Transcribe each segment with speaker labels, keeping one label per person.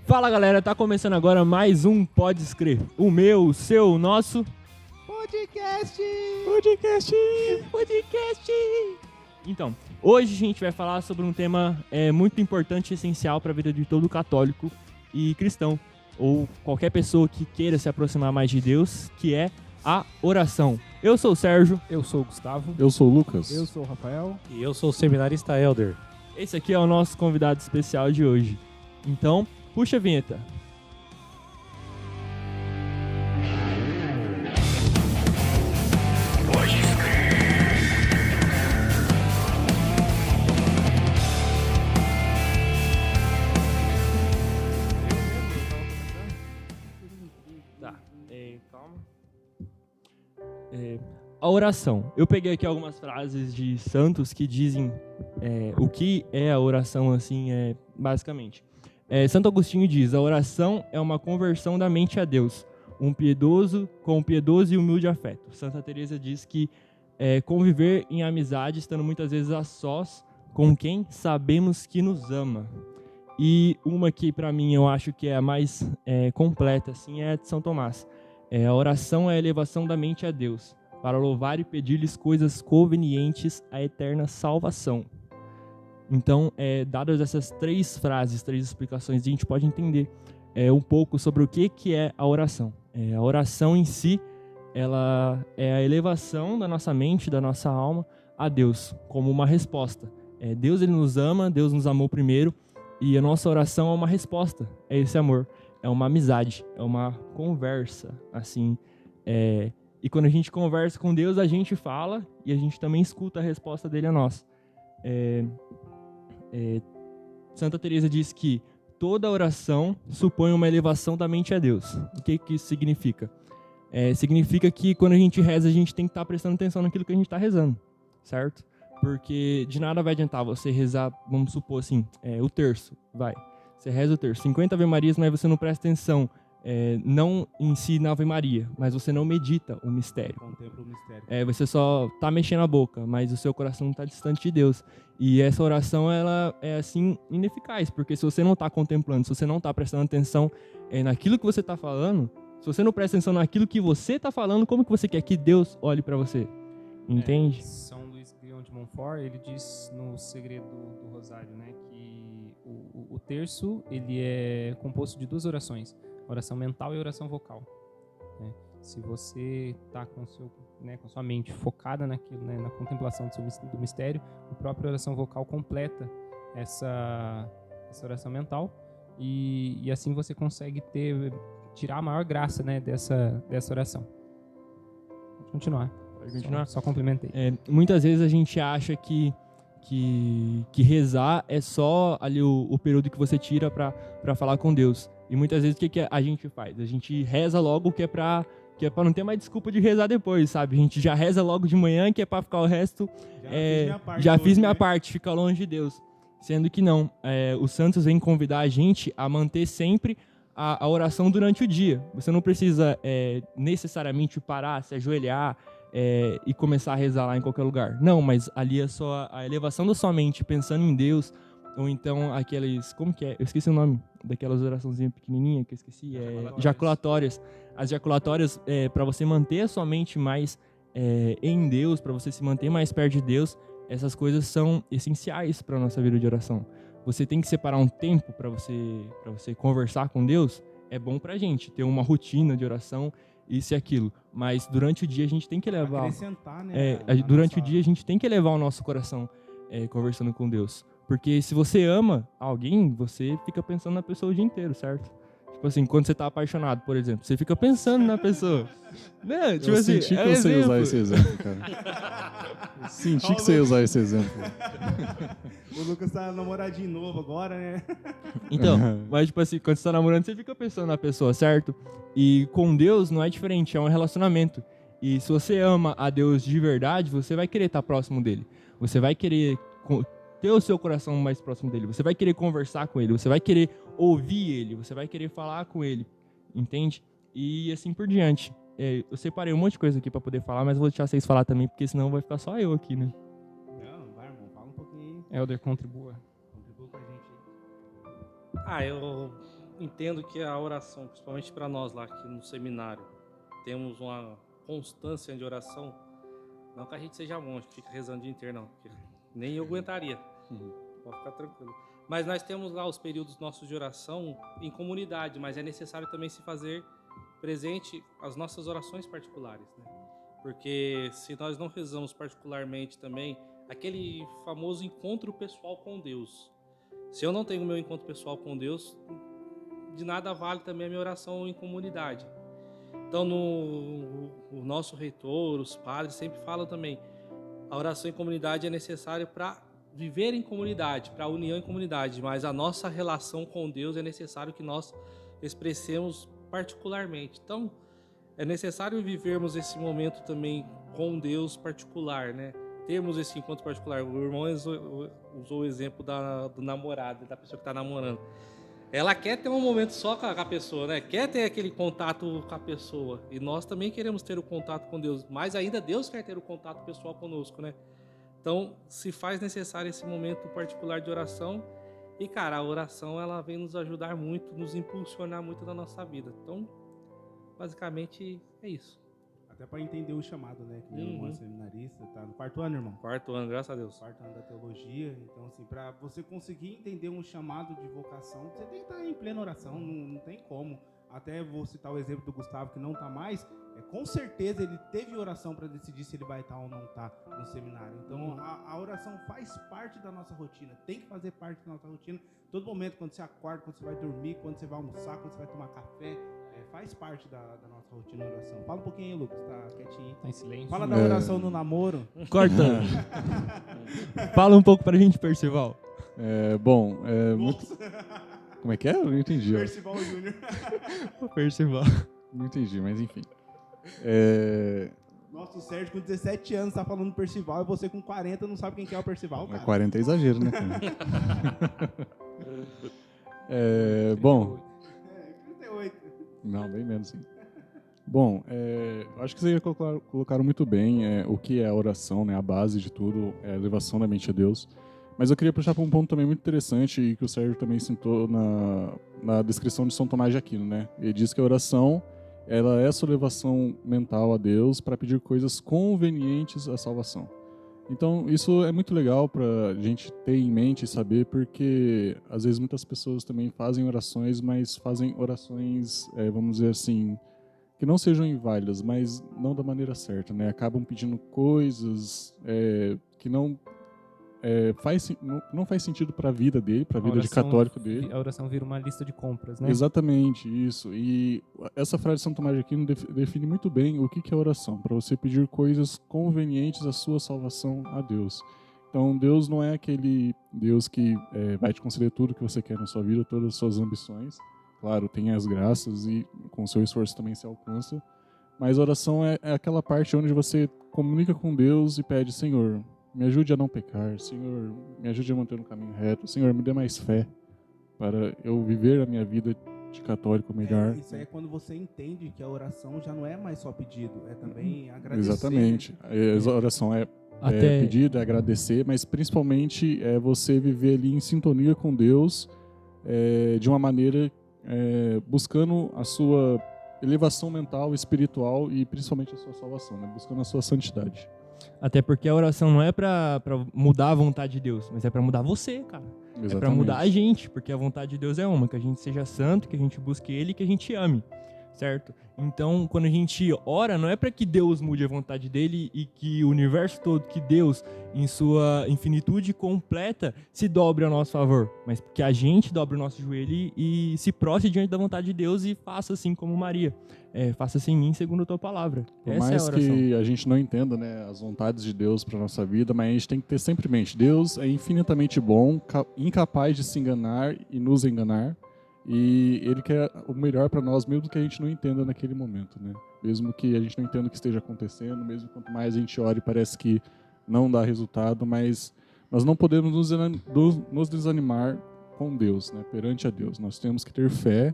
Speaker 1: Fala galera, tá começando agora mais um Pode Escrever. O meu, o seu, o nosso
Speaker 2: podcast.
Speaker 1: Então, hoje a gente vai falar sobre um tema muito importante e essencial para a vida de todo católico e cristão, ou qualquer pessoa que queira se aproximar mais de Deus, que é a oração. Eu sou o Sérgio.
Speaker 2: Eu sou o Gustavo.
Speaker 3: Eu sou o Lucas.
Speaker 2: Eu sou o Rafael.
Speaker 4: E eu sou o seminarista Helder.
Speaker 1: Esse aqui é o nosso convidado especial de hoje. Então, puxa a vinheta. Calma. A oração. Eu peguei aqui algumas frases de santos que dizem o que é a oração, assim, basicamente. Santo Agostinho diz: a oração é uma conversão da mente a Deus, com um piedoso e humilde afeto. Santa Teresa diz que conviver em amizade, estando muitas vezes a sós com quem sabemos que nos ama. E uma que, para mim, eu acho que é a mais completa, assim, é a de São Tomás. A oração é a elevação da mente a Deus, para louvar e pedir-lhes coisas convenientes à eterna salvação. Então, dadas essas três frases, três explicações, a gente pode entender um pouco sobre o que é a oração. A oração em si, ela é a elevação da nossa mente, da nossa alma a Deus, como uma resposta. Deus, ele nos ama, Deus nos amou primeiro, e a nossa oração é uma resposta a esse amor. É uma amizade, é uma conversa, assim. E quando a gente conversa com Deus, a gente fala e a gente também escuta a resposta dele a nós. Santa Teresa diz que toda oração supõe uma elevação da mente a Deus. O que isso significa? Significa que quando a gente reza, a gente tem que estar prestando atenção naquilo que a gente está rezando, certo? Porque de nada vai adiantar você rezar, vamos supor assim, o terço, vai. Você reza o terço, 50 Ave Marias, mas você não presta atenção, não em si na Ave Maria, mas você não medita o mistério.
Speaker 2: Contempla o mistério.
Speaker 1: Você só está mexendo a boca, mas o seu coração está distante de Deus. E essa oração, ela é assim, ineficaz, porque se você não está contemplando, se você não está prestando atenção naquilo que você está falando, se você não presta atenção naquilo que você está falando, como que você quer que Deus olhe para você? Entende?
Speaker 2: São Luís Guion de Montfort, ele diz no Segredo do Rosário, né, que o terço, ele é composto de duas orações, oração mental e oração vocal. Né? Se você está com sua mente focada naquilo, né, na contemplação do mistério, a própria oração vocal completa essa oração mental e assim você consegue tirar a maior graça, né, dessa oração. Pode continuar. Só complementei.
Speaker 1: Muitas vezes a gente acha que rezar é só ali o período que você tira para falar com Deus. E muitas vezes o que a gente faz? A gente reza logo que é para não ter mais desculpa de rezar depois, sabe? A gente já reza logo de manhã, que é para ficar o resto... fiz minha parte, fica longe de Deus. Sendo que não. Os santos vêm convidar a gente a manter sempre a oração durante o dia. Você não precisa necessariamente parar, se ajoelhar e começar a rezar lá em qualquer lugar. Não, mas ali é só a elevação da sua mente pensando em Deus, ou então aqueles... Como que é? Eu esqueci o nome daquelas oraçãozinhas pequenininhas que eu esqueci. Jaculatórias. As jaculatórias, para você manter a sua mente mais em Deus, para você se manter mais perto de Deus, essas coisas são essenciais para a nossa vida de oração. Você tem que separar um tempo para você conversar com Deus. É bom para a gente ter uma rotina de oração, isso e aquilo. Mas durante o dia a gente tem que levar...
Speaker 2: Acrescentar, né?
Speaker 1: Durante o dia a gente tem que levar o nosso coração conversando com Deus. Porque se você ama alguém, você fica pensando na pessoa o dia inteiro, certo? Tipo assim, quando você tá apaixonado, por exemplo, você fica pensando na pessoa. Né? Tipo
Speaker 3: eu
Speaker 1: assim,
Speaker 3: senti que você ia usar esse exemplo, cara. Eu senti que você ia usar esse exemplo.
Speaker 2: O Lucas tá namoradinho novo agora, né?
Speaker 1: Então, mas tipo assim, quando você tá namorando, você fica pensando na pessoa, certo? E com Deus não é diferente, é um relacionamento. E se você ama a Deus de verdade, você vai querer estar próximo dele. Você vai querer ter o seu coração mais próximo dele. Você vai querer conversar com ele. Você vai querer ouvir ele. Você vai querer falar com ele. Entende? E assim por diante. Eu separei um monte de coisa aqui pra poder falar, mas vou deixar vocês falar também, porque senão vai ficar só eu aqui, né?
Speaker 2: Não, vai, irmão. Fala um pouquinho aí.
Speaker 1: Helder, contribua.
Speaker 2: Contribua com a gente aí.
Speaker 4: Eu
Speaker 5: entendo que a oração, principalmente para nós lá aqui no seminário, temos uma constância de oração. Não que a gente seja monge, que fica rezando o dia inteiro, não. Nem eu aguentaria. Pode ficar tranquilo. Mas nós temos lá os períodos nossos de oração em comunidade, mas é necessário também se fazer presente as nossas orações particulares, né? Porque se nós não rezamos particularmente também, aquele famoso encontro pessoal com Deus. Se eu não tenho o meu encontro pessoal com Deus, de nada vale também a minha oração em comunidade. Então, o nosso reitor, os padres sempre falam também, a oração em comunidade é necessária para viver em comunidade, para a união em comunidade, mas a nossa relação com Deus é necessário que nós expressemos particularmente. Então, é necessário vivermos esse momento também com Deus particular, né? Termos esse encontro particular. O irmão usou o exemplo do namorado, da pessoa que está namorando. Ela quer ter um momento só com a pessoa, né? Quer ter aquele contato com a pessoa. E nós também queremos ter o contato com Deus. Mas ainda Deus quer ter o contato pessoal conosco, né? Então, se faz necessário esse momento particular de oração. E, cara, a oração, ela vem nos ajudar muito, nos impulsionar muito na nossa vida. Então, basicamente, é isso.
Speaker 6: Até para entender o chamado, né? Que meu irmão é seminarista, tá no 4º ano, irmão.
Speaker 5: 4º ano, graças a Deus.
Speaker 6: 4º ano da teologia. Então, assim, para você conseguir entender um chamado de vocação, você tem que estar em plena oração, não tem como. Até vou citar o exemplo do Gustavo, que não está mais. Com certeza ele teve oração para decidir se ele vai estar ou não estar no seminário. Então, a oração faz parte da nossa rotina, tem que fazer parte da nossa rotina. Todo momento, quando você acorda, quando você vai dormir, quando você vai almoçar, quando você vai tomar café, faz parte da nossa rotina de oração. Fala um pouquinho aí, Lucas, tá quietinho.
Speaker 2: Tá em silêncio.
Speaker 6: Fala da oração no namoro.
Speaker 1: Cortando. Fala um pouco pra gente, Percival.
Speaker 3: Muito... Como é que é? Eu não entendi.
Speaker 6: Percival Júnior.
Speaker 1: Percival.
Speaker 3: Não entendi, mas enfim.
Speaker 6: Nossa, o Sérgio com 17 anos tá falando Percival e você com 40 não sabe quem que é o Percival, cara.
Speaker 3: 40 é exagero, né, cara? Bom...
Speaker 6: 38.
Speaker 3: Não, bem menos, sim. Bom, acho que vocês colocaram muito bem o que é a oração, né? A base de tudo, é a elevação da mente a Deus. Mas eu queria puxar para um ponto também muito interessante e que o Sérgio também citou na descrição de São Tomás de Aquino, né? Ele diz que a oração, ela é a sua elevação mental a Deus para pedir coisas convenientes à salvação. Então, isso é muito legal para a gente ter em mente e saber, porque às vezes muitas pessoas também fazem orações, mas fazem orações, vamos dizer assim, que não sejam inválidas, mas não da maneira certa, né? Acabam pedindo coisas que não faz sentido para a vida dele, para a vida de católico dele.
Speaker 2: A oração vira uma lista de compras, né?
Speaker 3: Exatamente, isso. E essa frase de São Tomás de Aquino define muito bem o que é oração, para você pedir coisas convenientes à sua salvação a Deus. Então, Deus não é aquele Deus que vai te conceder tudo que você quer na sua vida, todas as suas ambições. Claro, tem as graças e com o seu esforço também se alcança. Mas a oração é aquela parte onde você comunica com Deus e pede: Senhor, me ajude a não pecar. Senhor, me ajude a manter no caminho reto. Senhor, me dê mais fé para eu viver a minha vida de católico melhor.
Speaker 6: Isso aí é quando você entende que a oração já não é mais só pedido, é também agradecer.
Speaker 3: Exatamente. A oração é pedido, é agradecer, mas principalmente é você viver ali em sintonia com Deus de uma maneira buscando a sua elevação mental, espiritual e principalmente a sua salvação, né? Buscando a sua santidade.
Speaker 1: Até porque a oração não é pra mudar a vontade de Deus, mas é pra mudar você, cara.
Speaker 3: Exatamente.
Speaker 1: É pra mudar a gente, porque a vontade de Deus é uma, que a gente seja santo, que a gente busque Ele e que a gente ame, certo? Então, quando a gente ora, não é para que Deus mude a vontade dele e que o universo todo, que Deus, em sua infinitude completa, se dobre a nosso favor, mas que a gente dobre o nosso joelho e se prostre diante da vontade de Deus e faça assim como Maria. Faça-se em mim segundo a tua palavra.
Speaker 3: Por
Speaker 1: Essa
Speaker 3: mais
Speaker 1: é a oração.
Speaker 3: que a gente não entenda, né, as vontades de Deus para nossa vida, mas a gente tem que ter sempre em mente: Deus é infinitamente bom, incapaz de se enganar e nos enganar. E Ele quer o melhor para nós, mesmo que a gente não entenda naquele momento, né? Mesmo que a gente não entenda o que esteja acontecendo, mesmo quanto mais a gente ora e parece que não dá resultado, mas nós não podemos nos desanimar com Deus, né? Perante a Deus. Nós temos que ter fé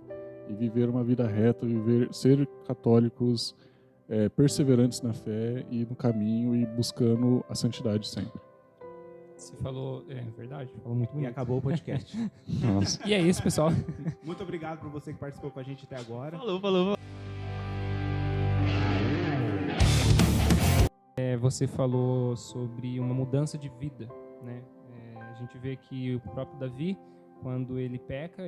Speaker 3: e viver uma vida reta, ser católicos perseverantes na fé e no caminho e buscando a santidade sempre.
Speaker 2: Você falou, verdade, falou muito
Speaker 6: E
Speaker 2: bonito.
Speaker 6: acabou o podcast.
Speaker 3: Nossa.
Speaker 2: E é isso, pessoal.
Speaker 6: Muito obrigado por você que participou com a gente até agora.
Speaker 1: Falou.
Speaker 2: Você falou sobre uma mudança de vida, né? A gente vê que o próprio Davi, quando ele peca,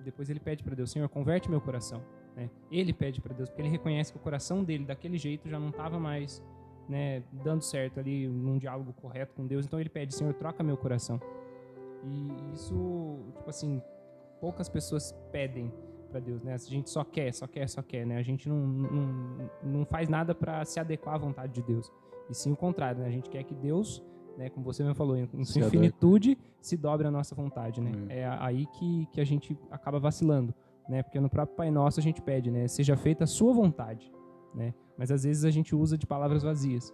Speaker 2: depois ele pede para Deus, Senhor, converte meu coração. Né? Ele pede para Deus, porque ele reconhece que o coração dele, daquele jeito, já não estava mais, né, dando certo ali, num diálogo correto com Deus. Então ele pede, Senhor, troca meu coração. E isso, tipo assim, poucas pessoas pedem para Deus, né? A gente só quer, né? A gente não faz nada para se adequar à vontade de Deus. E sim o contrário, né? A gente quer que Deus, né, como você mesmo falou, em sua infinitude, se dobre a nossa vontade, né? É aí que a gente acaba vacilando, né? Porque no próprio Pai Nosso a gente pede, né? Seja feita a sua vontade, né? Mas às vezes a gente usa de palavras vazias,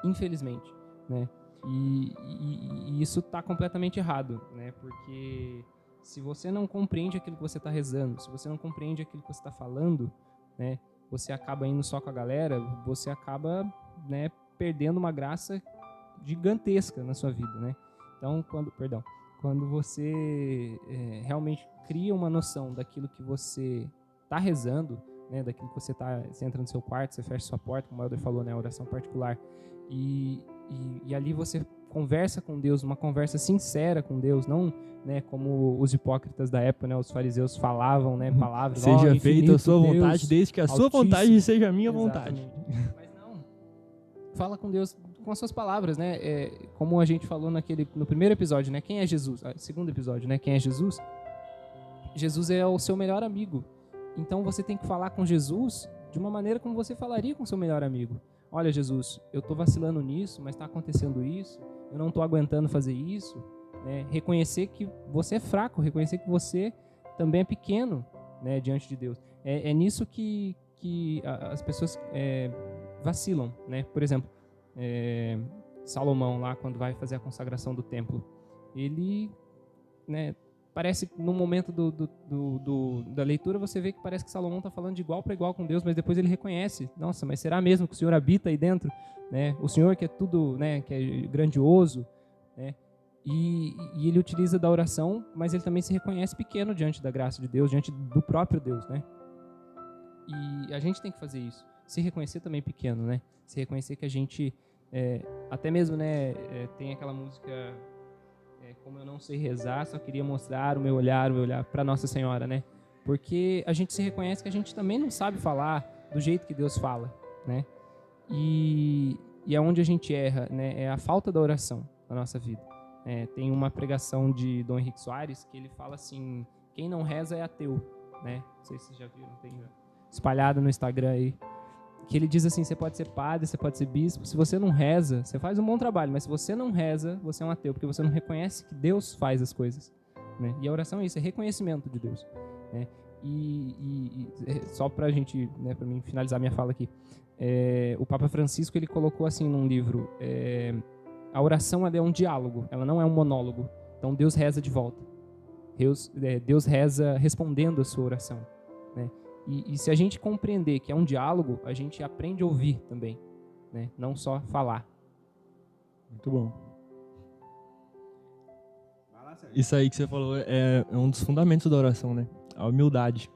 Speaker 2: infelizmente, né? E isso está completamente errado, né? Porque se você não compreende aquilo que você está rezando, se você não compreende aquilo que você está falando, né? Você acaba indo só com a galera, você acaba, né, perdendo uma graça gigantesca na sua vida, né? Então, quando você realmente cria uma noção daquilo que você está rezando, né, daquilo que você entra no seu quarto, você fecha sua porta, como o Helder falou, né, a oração particular, e ali você conversa com Deus, uma conversa sincera com Deus, não, né, como os hipócritas da época, né, os fariseus falavam, né, palavras,
Speaker 1: seja feita a sua
Speaker 2: Deus,
Speaker 1: vontade, desde que a sua
Speaker 2: altíssimo.
Speaker 1: vontade seja a minha vontade.
Speaker 2: Mas não, fala com Deus com as suas palavras, né, como a gente falou no primeiro episódio, né, quem é Jesus? Segundo episódio, né, quem é Jesus? Jesus é o seu melhor amigo. Então você tem que falar com Jesus de uma maneira como você falaria com seu melhor amigo. Olha, Jesus, eu estou vacilando nisso, mas está acontecendo isso, eu não estou aguentando fazer isso. Né? Reconhecer que você é fraco, reconhecer que você também é pequeno, né, diante de Deus. É nisso que as pessoas vacilam. Né? Por exemplo, Salomão, lá quando vai fazer a consagração do templo, ele, né, parece que no momento da leitura você vê que parece que Salomão está falando de igual para igual com Deus, mas depois ele reconhece, nossa, mas será mesmo que o Senhor habita aí dentro? Né? O Senhor que é tudo, né, que é grandioso, né? E ele utiliza da oração, mas ele também se reconhece pequeno diante da graça de Deus, diante do próprio Deus, né? E a gente tem que fazer isso, se reconhecer também pequeno, né? Se reconhecer que a gente, até mesmo, né, tem aquela música, como eu não sei rezar, só queria mostrar o meu olhar para Nossa Senhora, né? Porque a gente se reconhece que a gente também não sabe falar do jeito que Deus fala, né? E é onde a gente erra, né? É a falta da oração na nossa vida. Tem uma pregação de Dom Henrique Soares que ele fala assim, quem não reza é ateu, né? Não sei se vocês já viram, tem espalhado no Instagram aí, que ele diz assim, você pode ser padre, você pode ser bispo, se você não reza, você faz um bom trabalho, mas se você não reza, você é um ateu, porque você não reconhece que Deus faz as coisas, né? E a oração é isso, é reconhecimento de Deus, né? E só pra gente, né, pra mim finalizar minha fala aqui, o Papa Francisco, ele colocou assim num livro, a oração, ela é um diálogo, ela não é um monólogo. Então Deus reza de volta. Deus reza respondendo a sua oração, né? E se a gente compreender que é um diálogo, a gente aprende a ouvir também, né? Não só falar.
Speaker 3: Muito bom.
Speaker 1: Isso aí que você falou é um dos fundamentos da oração, né? A humildade.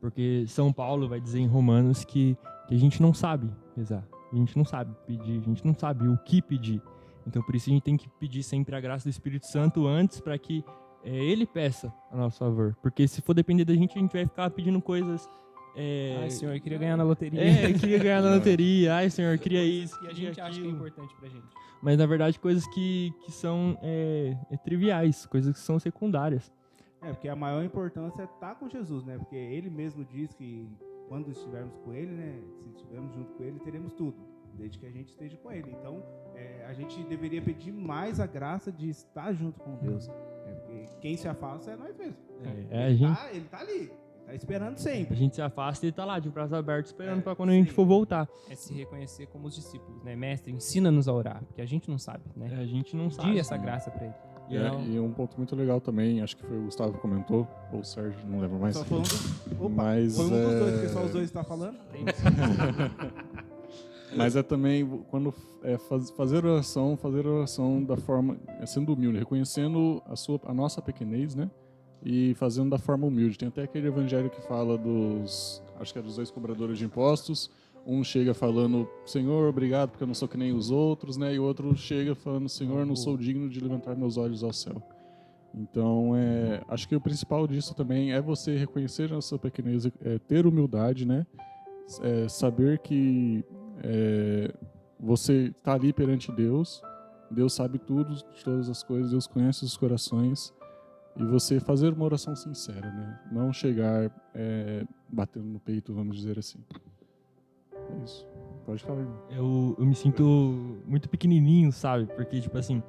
Speaker 1: Porque São Paulo vai dizer em Romanos que a gente não sabe rezar. A gente não sabe pedir, a gente não sabe o que pedir. Então, por isso, a gente tem que pedir sempre a graça do Espírito Santo antes, para que Ele peça a nosso favor. Porque se for depender da gente, a gente vai ficar pedindo coisas...
Speaker 2: Ai, Senhor, eu queria ganhar na loteria.
Speaker 1: Eu queria ganhar na loteria. Ai, Senhor, eu queria isso.
Speaker 2: Que a gente acha que é importante pra gente.
Speaker 1: Mas, na verdade, coisas que são triviais, coisas que são secundárias.
Speaker 6: Porque a maior importância é estar com Jesus, né? Porque Ele mesmo diz que quando estivermos com Ele, né? Se estivermos junto com Ele, teremos tudo. Desde que a gente esteja com Ele. Então, a gente deveria pedir mais a graça de estar junto com Deus. Porque quem se afasta é nós mesmos. Ele tá ali, ele tá esperando sempre.
Speaker 1: A gente se afasta e ele tá lá, de braços abertos, esperando para quando a gente for voltar.
Speaker 2: É se reconhecer como os discípulos, né? Mestre, ensina-nos a orar, porque a gente não sabe, né?
Speaker 1: A gente não sabe.
Speaker 2: Pedir essa graça para Ele.
Speaker 3: E um ponto muito legal também, acho que foi o Gustavo que comentou, ou o Sérgio, não lembro mais.
Speaker 6: Só falando... Opa,
Speaker 3: mas,
Speaker 6: foi um dos dois, porque só os dois estão falando.
Speaker 3: Mas também quando fazer oração da forma, sendo humilde, reconhecendo a nossa pequenez, né? e fazendo da forma humilde. Tem até aquele evangelho que fala acho que é dos 2 cobradores de impostos. Um chega falando, Senhor, obrigado porque eu não sou que nem os outros, né? E o outro chega falando, Senhor, não sou digno de levantar meus olhos ao céu. Então, acho que o principal disso também é você reconhecer a sua pequenez, ter humildade, né? Saber que você está ali perante Deus, Deus sabe tudo, de todas as coisas, Deus conhece os corações, e você fazer uma oração sincera, né? Não chegar batendo no peito, vamos dizer assim. É isso. Pode falar, irmão.
Speaker 1: Eu me sinto muito pequenininho, sabe? Porque, tipo assim,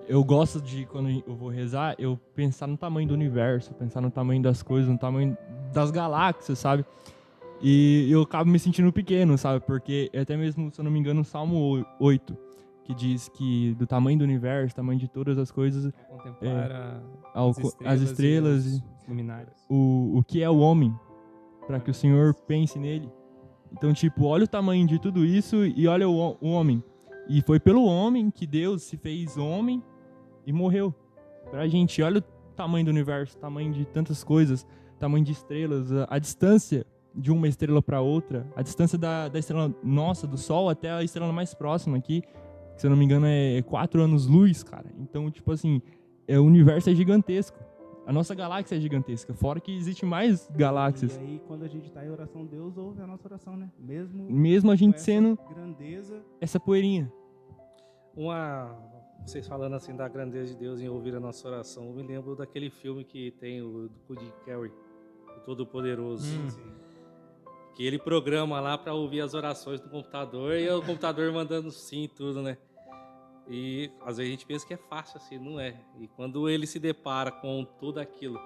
Speaker 1: eu gosto de, quando eu vou rezar, eu pensar no tamanho do universo, pensar no tamanho das coisas, no tamanho das galáxias, sabe? E eu acabo me sentindo pequeno, sabe? Porque até mesmo, se eu não me engano, o Salmo 8, que diz que do tamanho do universo, tamanho de todas as coisas,
Speaker 2: Contemplar
Speaker 1: as estrelas
Speaker 2: e os luminares.
Speaker 1: o que é o homem, para que o Senhor pense nele. Então, tipo, olha o tamanho de tudo isso e olha o homem. E foi pelo homem que Deus se fez homem e morreu pra gente. Olha o tamanho do universo, o tamanho de tantas coisas, tamanho de estrelas, a distância de uma estrela para outra, a distância da estrela nossa, do Sol, até a estrela mais próxima aqui, que, se eu não me engano, é 4 anos-luz, cara. Então, tipo assim, o universo é gigantesco. A nossa galáxia é gigantesca, fora que existe mais galáxias.
Speaker 6: E aí, quando a gente está em oração, Deus ouve a nossa oração, né?
Speaker 1: Mesmo a gente
Speaker 6: essa
Speaker 1: sendo
Speaker 6: grandeza.
Speaker 1: essa poeirinha.
Speaker 5: Vocês falando assim da grandeza de Deus em ouvir a nossa oração, eu me lembro daquele filme que tem o do Jim Carrey, o Todo-Poderoso. Que ele programa lá para ouvir as orações do computador e o computador mandando sim e tudo, né? E às vezes a gente pensa que é fácil assim, não é. E quando ele se depara com tudo aquilo,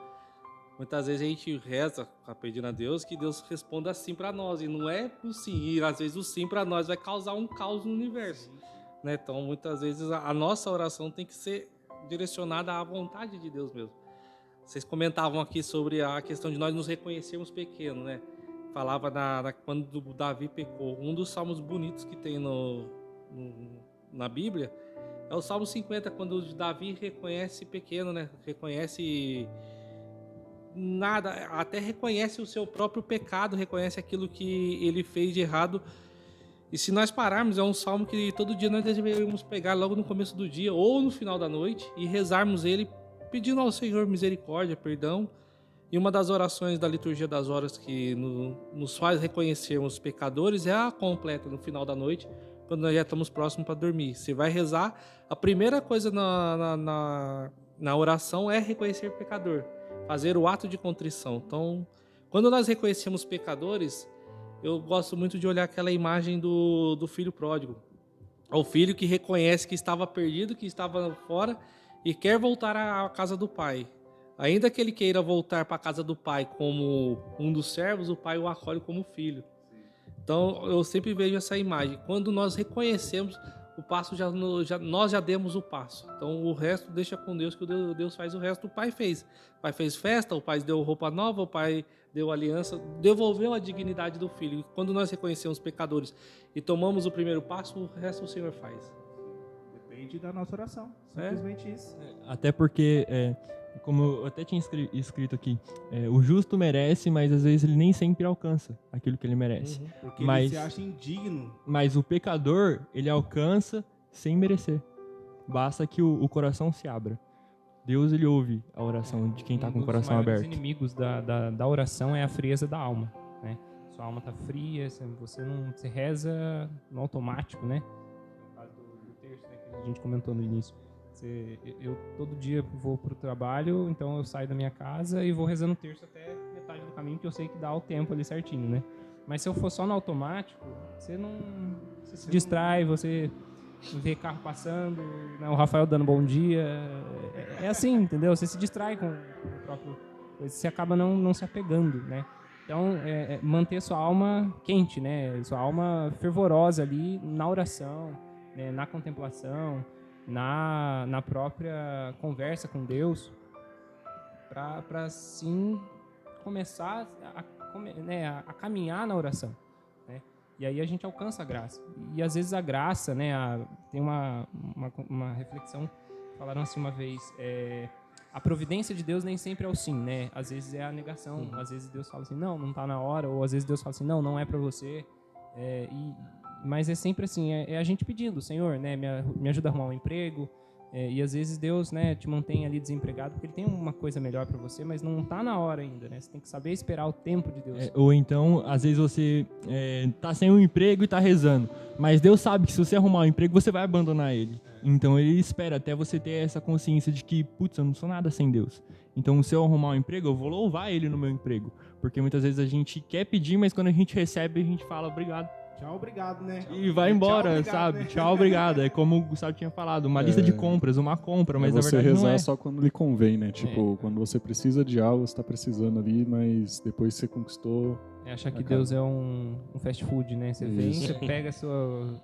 Speaker 5: muitas vezes a gente reza pedindo a Deus que Deus responda assim para nós. E não é o sim, e às vezes o sim para nós vai causar um caos no universo. Né? Então muitas vezes a nossa oração tem que ser direcionada à vontade de Deus mesmo. Vocês comentavam aqui sobre a questão de nós nos reconhecermos pequenos, né? Falava quando Davi pecou. Um dos salmos bonitos que tem na Bíblia é o Salmo 50, quando Davi reconhece pequeno, né? Reconhece nada, até reconhece o seu próprio pecado, reconhece aquilo que ele fez de errado. E se nós pararmos, é um salmo que todo dia nós deveríamos pegar logo no começo do dia ou no final da noite e rezarmos ele, pedindo ao Senhor misericórdia, perdão. E uma das orações da liturgia das horas que nos faz reconhecermos pecadores é a completa no final da noite, quando nós já estamos próximos para dormir. Você vai rezar, a primeira coisa na oração é reconhecer pecador, fazer o ato de contrição. Então, quando nós reconhecemos pecadores, eu gosto muito de olhar aquela imagem do filho pródigo. É o filho que reconhece que estava perdido, que estava fora e quer voltar à casa do pai. Ainda que ele queira voltar para a casa do pai como um dos servos, o pai o acolhe como filho. Então, eu sempre vejo essa imagem. Quando nós reconhecemos o passo, nós já demos o passo. Então, o resto deixa com Deus, que Deus faz o resto. O pai fez. O pai fez festa, o pai deu roupa nova, o pai deu aliança, devolveu a dignidade do filho. E quando nós reconhecemos pecadores e tomamos o primeiro passo, o resto o Senhor faz.
Speaker 6: Depende da nossa oração. Simplesmente isso.
Speaker 1: Até porque, como eu até tinha escrito aqui, o justo merece, mas às vezes ele nem sempre alcança aquilo que ele merece.
Speaker 6: Porque ele se acha indigno.
Speaker 1: Mas o pecador, ele alcança sem merecer. Basta que o coração se abra. Deus, ele ouve a oração de quem está com o coração aberto.
Speaker 2: Um dos inimigos da oração é a frieza da alma, né? Sua alma está fria, você reza no automático, né? No caso do texto, né, que a gente comentou no início. Eu todo dia vou pro trabalho, então eu saio da minha casa e vou rezando o terço até metade do caminho, que eu sei que dá o tempo ali certinho, né? Mas se eu for só no automático, você se distrai, você vê carro passando, né, o Rafael dando bom dia. É assim, entendeu? Você se distrai com o próprio coisa, você acaba não se apegando, né? Então, manter sua alma quente, né? Sua alma fervorosa ali na oração, né? Na contemplação, na própria conversa com Deus, para sim começar a caminhar na oração, né? E aí a gente alcança a graça. E às vezes a graça, né? Tem uma reflexão, falaram assim uma vez, a providência de Deus nem sempre é o sim, né? Às vezes é a negação, às vezes Deus fala assim, não tá na hora, ou às vezes Deus fala assim, não é para você. Mas é sempre assim, é a gente pedindo, Senhor, né, me ajuda a arrumar um emprego, e às vezes Deus, né, te mantém ali desempregado porque Ele tem uma coisa melhor para você, mas não tá na hora ainda, né? Você tem que saber esperar o tempo de Deus.
Speaker 1: Ou então, às vezes você tá sem um emprego e tá rezando, mas Deus sabe que se você arrumar um emprego, você vai abandonar Ele. Então Ele espera até você ter essa consciência de que, putz, eu não sou nada sem Deus. Então, se eu arrumar um emprego, eu vou louvar Ele no meu emprego. Porque muitas vezes a gente quer pedir, mas quando a gente recebe, a gente fala obrigado.
Speaker 6: Tchau, obrigado, né?
Speaker 1: E vai embora,
Speaker 6: Tchau, obrigado,
Speaker 1: sabe?
Speaker 6: né?
Speaker 1: Tchau, obrigado. É como o Gustavo tinha falado, uma lista de compras, uma compra, mas na
Speaker 3: você
Speaker 1: verdade
Speaker 3: rezar
Speaker 1: não é.
Speaker 3: só quando lhe convém, né? Tipo, quando você precisa de algo, você tá precisando ali, mas depois você conquistou...
Speaker 2: É achar que Deus é um fast food, né? Você vem, você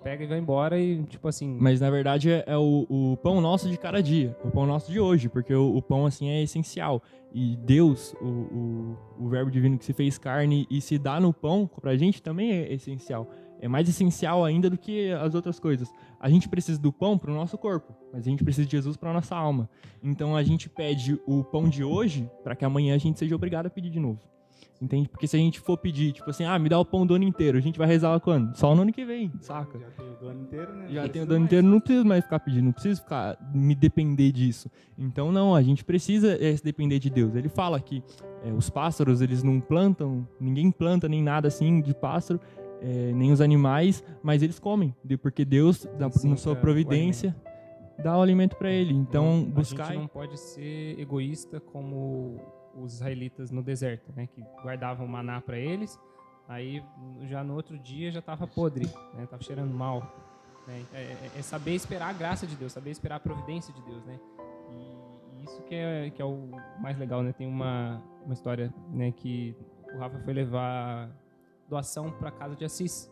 Speaker 2: pega e vai embora e, tipo assim...
Speaker 1: Mas na verdade é o pão nosso de cada dia, o pão nosso de hoje, porque o pão assim é essencial. E Deus, o verbo divino que se fez carne e se dá no pão pra gente também é essencial. É mais essencial ainda do que as outras coisas. A gente precisa do pão pro nosso corpo, mas a gente precisa de Jesus pra nossa alma. Então a gente pede o pão de hoje para que amanhã a gente seja obrigado a pedir de novo. Entende? Porque se a gente for pedir, tipo assim, me dá o pão do ano inteiro, a gente vai rezar quando? Só no ano que vem, saca?
Speaker 6: Já tem o do ano inteiro, né?
Speaker 1: Já tem o do ano inteiro, não preciso mais ficar pedindo, não preciso me depender disso. Então não, a gente precisa se depender de Deus. Ele fala que os pássaros, eles não plantam, ninguém planta nem nada assim de pássaro, nem os animais, mas eles comem, porque Deus, na sua providência, dá o alimento para ele. Então, buscar...
Speaker 2: A gente não pode ser egoísta como os israelitas no deserto, né, que guardavam maná para eles, aí já no outro dia já estava podre, né, estava cheirando mal. Né, é saber esperar a graça de Deus, saber esperar a providência de Deus, né, e isso que é o mais legal, né. Tem uma história, né, que o Rafa foi levar doação para a casa de Assis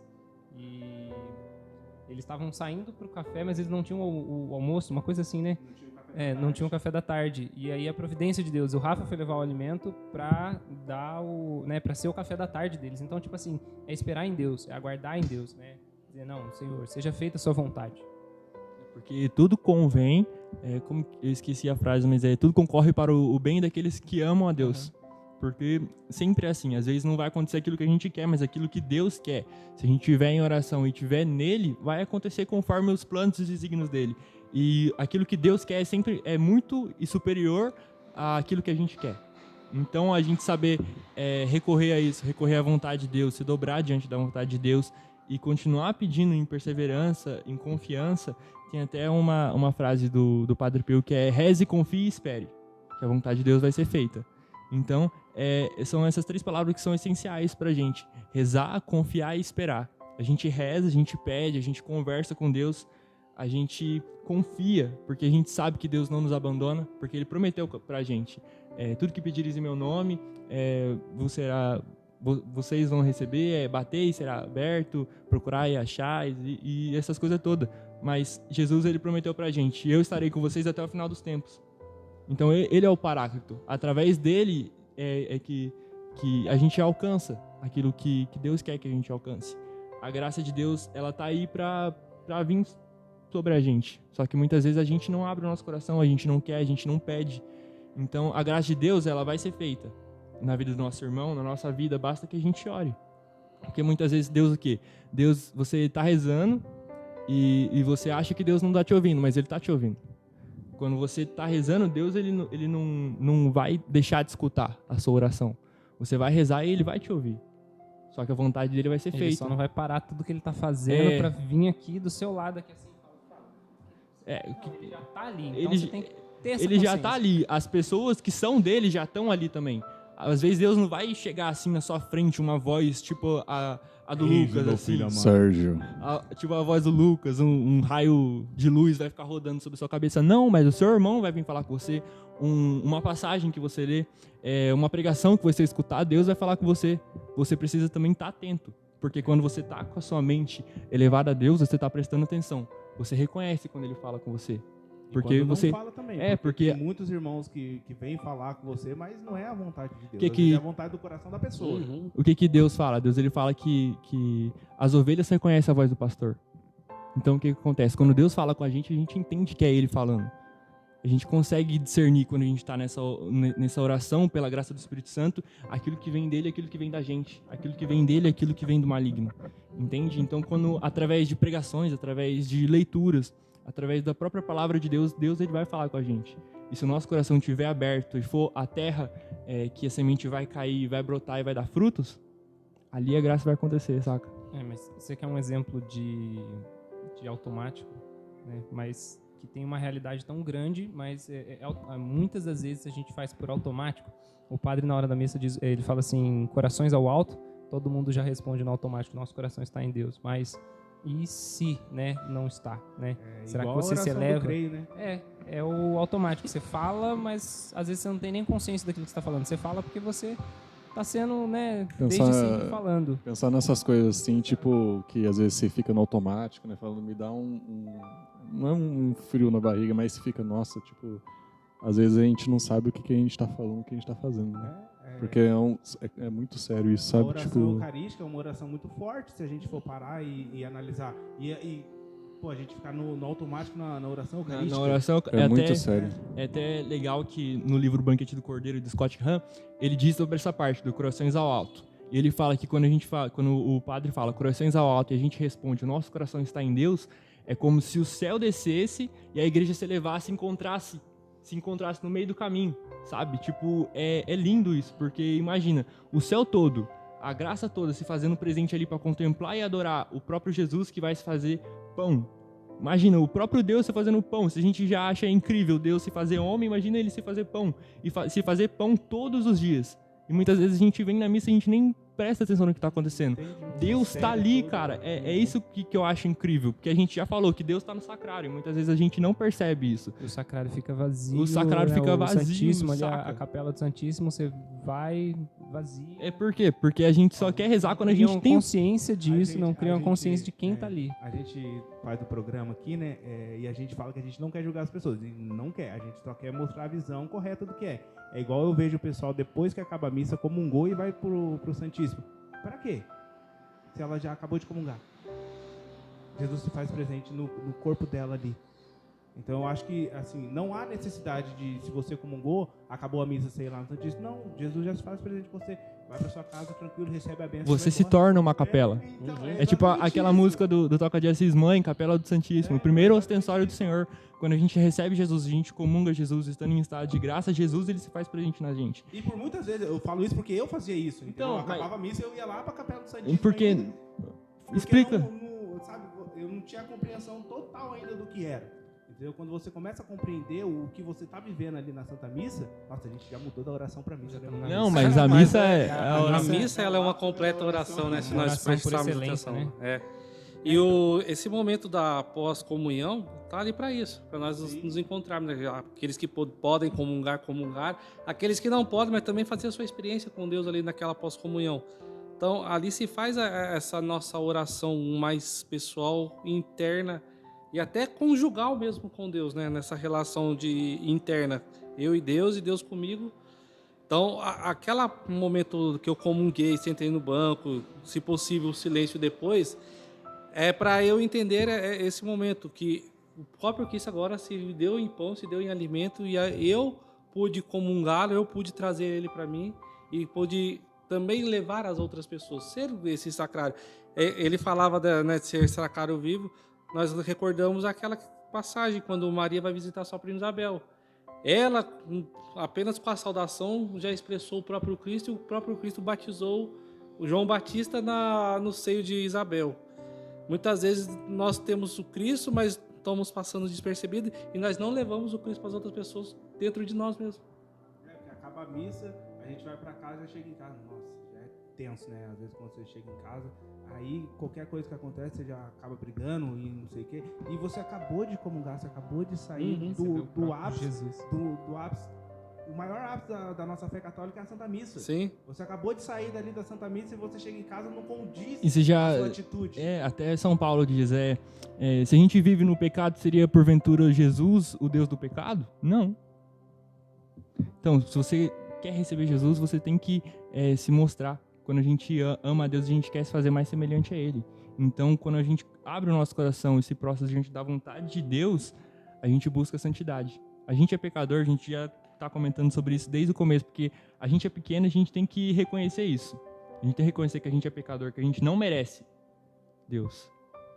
Speaker 2: e eles estavam saindo para o café, mas eles não tinham o almoço, uma coisa assim, né. Não tinha o café da tarde. E aí a providência de Deus. O Rafa foi levar o alimento para dar para ser o café da tarde deles. Então, tipo assim, é esperar em Deus, é aguardar em Deus, né? Dizer, não, Senhor, seja feita a sua vontade.
Speaker 1: Porque tudo convém, como eu esqueci a frase, mas tudo concorre para o bem daqueles que amam a Deus. Porque sempre é assim, às vezes não vai acontecer aquilo que a gente quer, mas aquilo que Deus quer. Se a gente estiver em oração e estiver nele, vai acontecer conforme os planos e os desígnios dele. E aquilo que Deus quer sempre é muito e superior àquilo que a gente quer. Então, a gente saber recorrer a isso, recorrer à vontade de Deus, se dobrar diante da vontade de Deus e continuar pedindo em perseverança, em confiança. Tem até uma frase do Padre Pio que é: reze, confie e espere, que a vontade de Deus vai ser feita. Então, são essas 3 palavras que são essenciais pra gente: rezar, confiar e esperar. A gente reza, a gente pede, a gente conversa com Deus, a gente confia, porque a gente sabe que Deus não nos abandona, porque Ele prometeu pra gente. Tudo que pedires em meu nome, vocês vão receber, bater e será aberto, procurar e achar, e essas coisas todas. Mas Jesus, Ele prometeu pra gente: eu estarei com vocês até o final dos tempos. Então Ele é o Paráclito. Através dele que a gente alcança aquilo que Deus quer que a gente alcance. A graça de Deus, ela tá aí pra vir sobre a gente. Só que muitas vezes a gente não abre o nosso coração, a gente não quer, a gente não pede. Então a graça de Deus, ela vai ser feita na vida do nosso irmão, na nossa vida, basta que a gente ore. Porque muitas vezes Deus o quê? Deus, você tá rezando e você acha que Deus não tá te ouvindo, mas Ele tá te ouvindo. Quando você tá rezando, Deus ele não vai deixar de escutar a sua oração. Você vai rezar e Ele vai te ouvir. Só que a vontade dele vai ser feita.
Speaker 2: Ele só não vai parar tudo que ele tá fazendo pra vir aqui do seu lado aqui assim. Ele já tá ali, então você tem que ter essa
Speaker 1: Ele já tá ali. As pessoas que são dele já estão ali também. Às vezes Deus não vai chegar assim na sua frente, uma voz tipo a do Lucas, assim.
Speaker 3: Sérgio.
Speaker 1: Tipo a voz do Lucas, um raio de luz vai ficar rodando sobre a sua cabeça. Não, mas o seu irmão vai vir falar com você. Uma passagem que você lê, uma pregação que você escutar, Deus vai falar com você. Você precisa também estar atento. Porque quando você está com a sua mente elevada a Deus, você está prestando atenção. Você reconhece quando Ele fala com você. Porque você
Speaker 6: não fala também,
Speaker 1: porque
Speaker 6: tem muitos irmãos que vêm falar com você, mas não é a vontade de Deus, é a vontade do coração da pessoa.
Speaker 1: O que Deus fala? Deus ele fala que as ovelhas reconhecem a voz do pastor. Então o que acontece? Quando Deus fala com a gente entende que é Ele falando. A gente consegue discernir quando a gente está nessa oração, pela graça do Espírito Santo, aquilo que vem dele e aquilo que vem da gente. Aquilo que vem dele e aquilo que vem do maligno. Entende? Então, quando, através de pregações, através de leituras, através da própria palavra de Deus, ele vai falar com a gente. E se o nosso coração estiver aberto e for a terra que a semente vai cair, vai brotar e vai dar frutos, ali a graça vai acontecer, saca?
Speaker 2: Mas você quer um exemplo de automático, né? Mas que tem uma realidade tão grande, mas muitas das vezes a gente faz por automático. O padre, na hora da missa, ele fala assim, corações ao alto, todo mundo já responde no automático, nosso coração está em Deus. Mas e se, né, não está, né? Será que você se eleva?
Speaker 6: Creio, né?
Speaker 2: É o automático. Você fala, mas às vezes você não tem nem consciência daquilo que você está falando. Você fala porque você está sendo, né, desde sempre falando.
Speaker 3: Pensar nessas coisas assim, tipo, que às vezes você fica no automático, né, falando, me dá não é um frio na barriga, mas você fica, nossa, tipo, às vezes a gente não sabe o que a gente está falando, o que a gente está fazendo, né? Porque é muito sério isso, sabe?
Speaker 6: A oração
Speaker 3: tipo...
Speaker 6: eucarística é uma oração muito forte, se a gente for parar e analisar. Pô, a gente ficar no automático na oração eucarística.
Speaker 1: Na oração
Speaker 3: é muito sério.
Speaker 1: É até legal que no livro Banquete do Cordeiro, de Scott Hahn, ele diz sobre essa parte, do corações ao alto. E ele fala que quando o padre fala corações ao alto e a gente responde, o nosso coração está em Deus, é como se o céu descesse e a igreja se elevasse e se encontrasse no meio do caminho, sabe? Tipo, é lindo isso, porque imagina, o céu todo, a graça toda se fazendo presente ali para contemplar e adorar o próprio Jesus que vai se fazer pão. Imagina, o próprio Deus se fazendo pão. Se a gente já acha incrível Deus se fazer homem, imagina ele se fazer pão. E se fazer pão todos os dias. E muitas vezes a gente vem na missa e a gente nem presta atenção no que está acontecendo. Deus está ali, cara. É isso que eu acho incrível. Porque a gente já falou que Deus está no sacrário. E muitas vezes a gente não percebe isso.
Speaker 2: O sacrário fica vazio.
Speaker 1: O sacrário fica vazio.
Speaker 2: Santíssimo, ali, a capela do Santíssimo, você vai vazio.
Speaker 1: É por quê? Porque a gente só quer rezar quando a gente tem
Speaker 2: consciência disso, não cria uma consciência de quem está ali.
Speaker 6: A gente faz o programa aqui, né? E a gente fala que a gente não quer julgar as pessoas. E não quer. A gente só quer mostrar a visão correta do que é. É igual eu vejo o pessoal, depois que acaba a missa, comungou e vai pro Santíssimo. Para quê? Se ela já acabou de comungar. Jesus se faz presente no corpo dela ali. Então eu acho que, assim, não há necessidade de, se você comungou, acabou a missa, sei lá, no Santíssimo. Não, Jesus já se faz presente com você. Vai para sua casa tranquilo, recebe a bênção.
Speaker 1: Você se torna uma capela. É tipo aquela música do Toca de Assis, Mãe, Capela do Santíssimo. O primeiro ostensório do Senhor. Quando a gente recebe Jesus, a gente comunga Jesus, estando em estado de graça, Jesus ele se faz presente na gente.
Speaker 6: E por muitas vezes, eu falo isso porque eu fazia isso. Então, eu acabava a missa e eu ia lá para a Capela do Santíssimo.
Speaker 1: Porque explica.
Speaker 6: Sabe, eu não tinha a compreensão total ainda do que era. Entendeu? Quando você começa a compreender o que você está vivendo ali na Santa Missa, nossa, a gente já mudou da oração para missa.
Speaker 1: Não, mas a missa
Speaker 5: a missa ela é uma completa oração, né? Se nós prestarmos atenção. Né? E esse momento da pós-comunhão tá ali para isso, para nós nos encontrarmos. Né? Aqueles que podem comungar, aqueles que não podem, mas também fazer a sua experiência com Deus ali naquela pós-comunhão. Então, ali se faz essa nossa oração mais pessoal, interna, e até conjugal mesmo com Deus, né? Nessa relação interna, eu e Deus comigo. Então, aquele momento que eu comunguei, sentei no banco, se possível, o silêncio depois, é para eu entender esse momento que o próprio Cristo agora se deu em pão, se deu em alimento, e eu pude comungá-lo, eu pude trazer ele para mim e pude também levar as outras pessoas, ser esse sacrário. Ele falava de ser sacrário vivo. Nós recordamos aquela passagem quando Maria vai visitar sua prima Isabel. Ela, apenas com a saudação, já expressou o próprio Cristo, e o próprio Cristo batizou o João Batista no seio de Isabel. Muitas vezes nós temos o Cristo, mas estamos passando despercebido e nós não levamos o Cristo para as outras pessoas dentro de nós mesmos.
Speaker 6: Acaba a missa, a gente vai para casa e chega em casa. Nossa, já é tenso, né? Às vezes quando você chega em casa, aí qualquer coisa que acontece, você já acaba brigando e não sei o quê. E você acabou de comungar, você acabou de sair do ápice, Jesus. Do ápice. O maior ápice da nossa fé católica é a Santa Missa.
Speaker 5: Sim.
Speaker 6: Você acabou de sair dali da Santa Missa e você chega em casa, não condiz
Speaker 1: com a
Speaker 6: sua atitude.
Speaker 1: Até São Paulo diz, se a gente vive no pecado, seria porventura Jesus o Deus do pecado? Não. Então, se você quer receber Jesus, você tem que se mostrar. Quando a gente ama a Deus, a gente quer se fazer mais semelhante a Ele. Então, quando a gente abre o nosso coração e se prostra diante da vontade de Deus, a gente busca a santidade. A gente é pecador, a gente já tá comentando sobre isso desde o começo, porque a gente é pequeno e a gente tem que reconhecer isso. A gente tem que reconhecer que a gente é pecador, que a gente não merece Deus.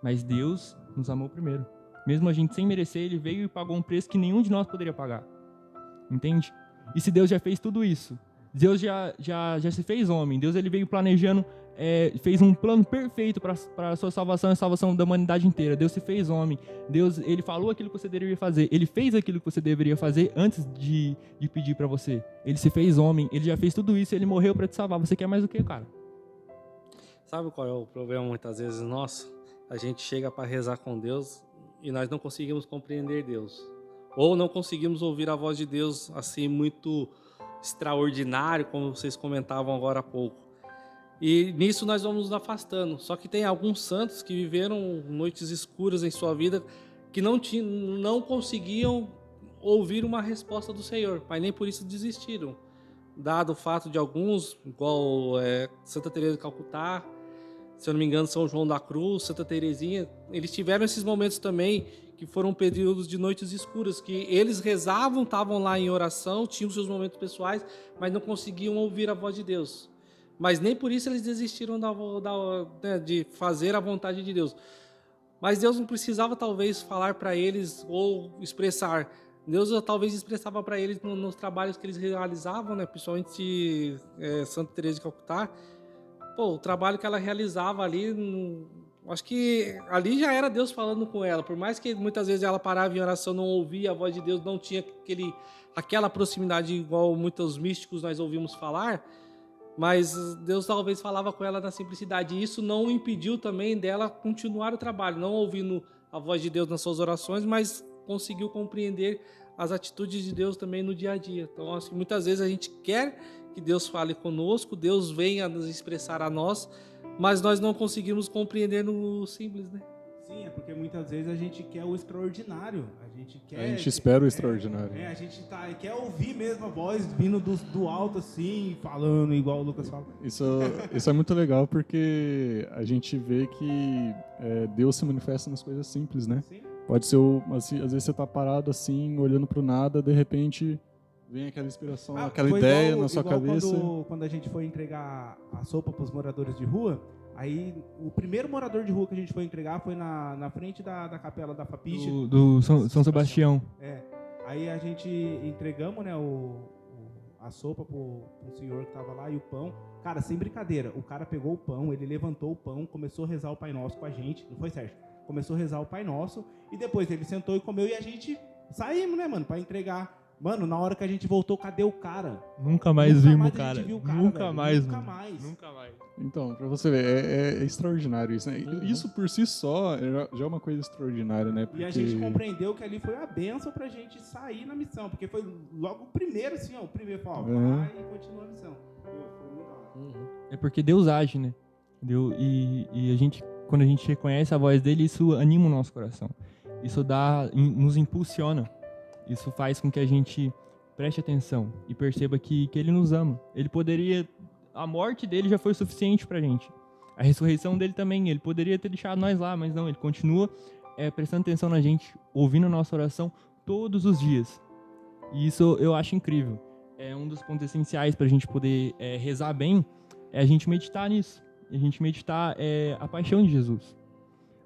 Speaker 1: Mas Deus nos amou primeiro. Mesmo a gente sem merecer, ele veio e pagou um preço que nenhum de nós poderia pagar. Entende? E se Deus já fez tudo isso, Deus já se fez homem, Deus ele veio planejando, fez um plano perfeito para a sua salvação e a salvação da humanidade inteira. Deus se fez homem, Deus ele falou aquilo que você deveria fazer, ele fez aquilo que você deveria fazer antes de pedir para você. Ele se fez homem, ele já fez tudo isso, ele morreu para te salvar. Você quer mais o que, cara?
Speaker 5: Sabe qual é o problema muitas vezes nosso? A gente chega para rezar com Deus e nós não conseguimos compreender Deus. Ou não conseguimos ouvir a voz de Deus assim muito extraordinário, como vocês comentavam agora há pouco. E nisso nós vamos nos afastando. Só que tem alguns santos que viveram noites escuras em sua vida que não conseguiam ouvir uma resposta do Senhor, mas nem por isso desistiram. Dado o fato de alguns, igual Santa Teresa de Calcutá, se eu não me engano, São João da Cruz, Santa Teresinha, eles tiveram esses momentos também que foram períodos de noites escuras, que eles rezavam, estavam lá em oração, tinham seus momentos pessoais, mas não conseguiam ouvir a voz de Deus. Mas nem por isso eles desistiram de fazer a vontade de Deus. Mas Deus não precisava talvez falar para eles ou expressar. Deus talvez expressava para eles nos trabalhos que eles realizavam, né? Principalmente Santa Teresa de Calcutá. O trabalho que ela realizava ali, acho que ali já era Deus falando com ela. Por mais que muitas vezes ela parava em oração, não ouvia a voz de Deus, não tinha aquela proximidade igual muitos místicos nós ouvimos falar, mas Deus talvez falava com ela na simplicidade. E isso não impediu também dela continuar o trabalho, não ouvindo a voz de Deus nas suas orações, mas conseguiu compreender as atitudes de Deus também no dia a dia. Então, acho que muitas vezes a gente quer que Deus fale conosco, Deus venha nos expressar a nós, mas nós não conseguimos compreender no simples, né?
Speaker 6: Sim, é porque muitas vezes a gente quer o extraordinário. A gente
Speaker 3: espera o extraordinário.
Speaker 6: A gente quer ouvir mesmo a voz vindo do alto assim, falando igual o Lucas fala.
Speaker 3: Isso é muito legal porque a gente vê que Deus se manifesta nas coisas simples, né?
Speaker 6: Sim.
Speaker 3: Pode ser, assim, às vezes você tá parado assim, olhando pro nada, de repente vem aquela inspiração, aquela ideia na sua cabeça.
Speaker 6: Quando a gente foi entregar a sopa para os moradores de rua, aí o primeiro morador de rua que a gente foi entregar foi na frente da capela da Fapiche.
Speaker 1: Do São Sebastião.
Speaker 6: Aí a gente entregamos, né, a sopa pro senhor que tava lá e o pão. Cara, sem brincadeira, o cara pegou o pão, ele levantou o pão, começou a rezar o Pai Nosso com a gente, não foi, Sérgio? Começou a rezar o Pai Nosso e depois ele sentou e comeu e a gente saímos, né, mano, pra entregar. Mano, na hora que a gente voltou, cadê o cara?
Speaker 1: Nunca mais vimos o cara.
Speaker 6: Nunca mais.
Speaker 3: Então, pra você ver, é extraordinário isso, né? Isso por si só já é uma coisa extraordinária, né? Porque...
Speaker 6: E a gente compreendeu que ali foi a bênção pra gente sair na missão, porque foi logo o primeiro, assim, ó, o primeiro falou, vai e continua a missão. Foi muito legal.
Speaker 1: É porque Deus age, né? E a gente, quando a gente reconhece a voz dele, isso anima o nosso coração. Isso nos impulsiona. Isso faz com que a gente preste atenção e perceba que ele nos ama. A morte dele já foi suficiente pra gente. A ressurreição dele também, ele poderia ter deixado nós lá, mas não, ele continua prestando atenção na gente, ouvindo a nossa oração todos os dias. E isso eu acho incrível. É um dos pontos essenciais pra gente poder rezar bem, é a gente meditar nisso. A gente meditar a paixão de Jesus.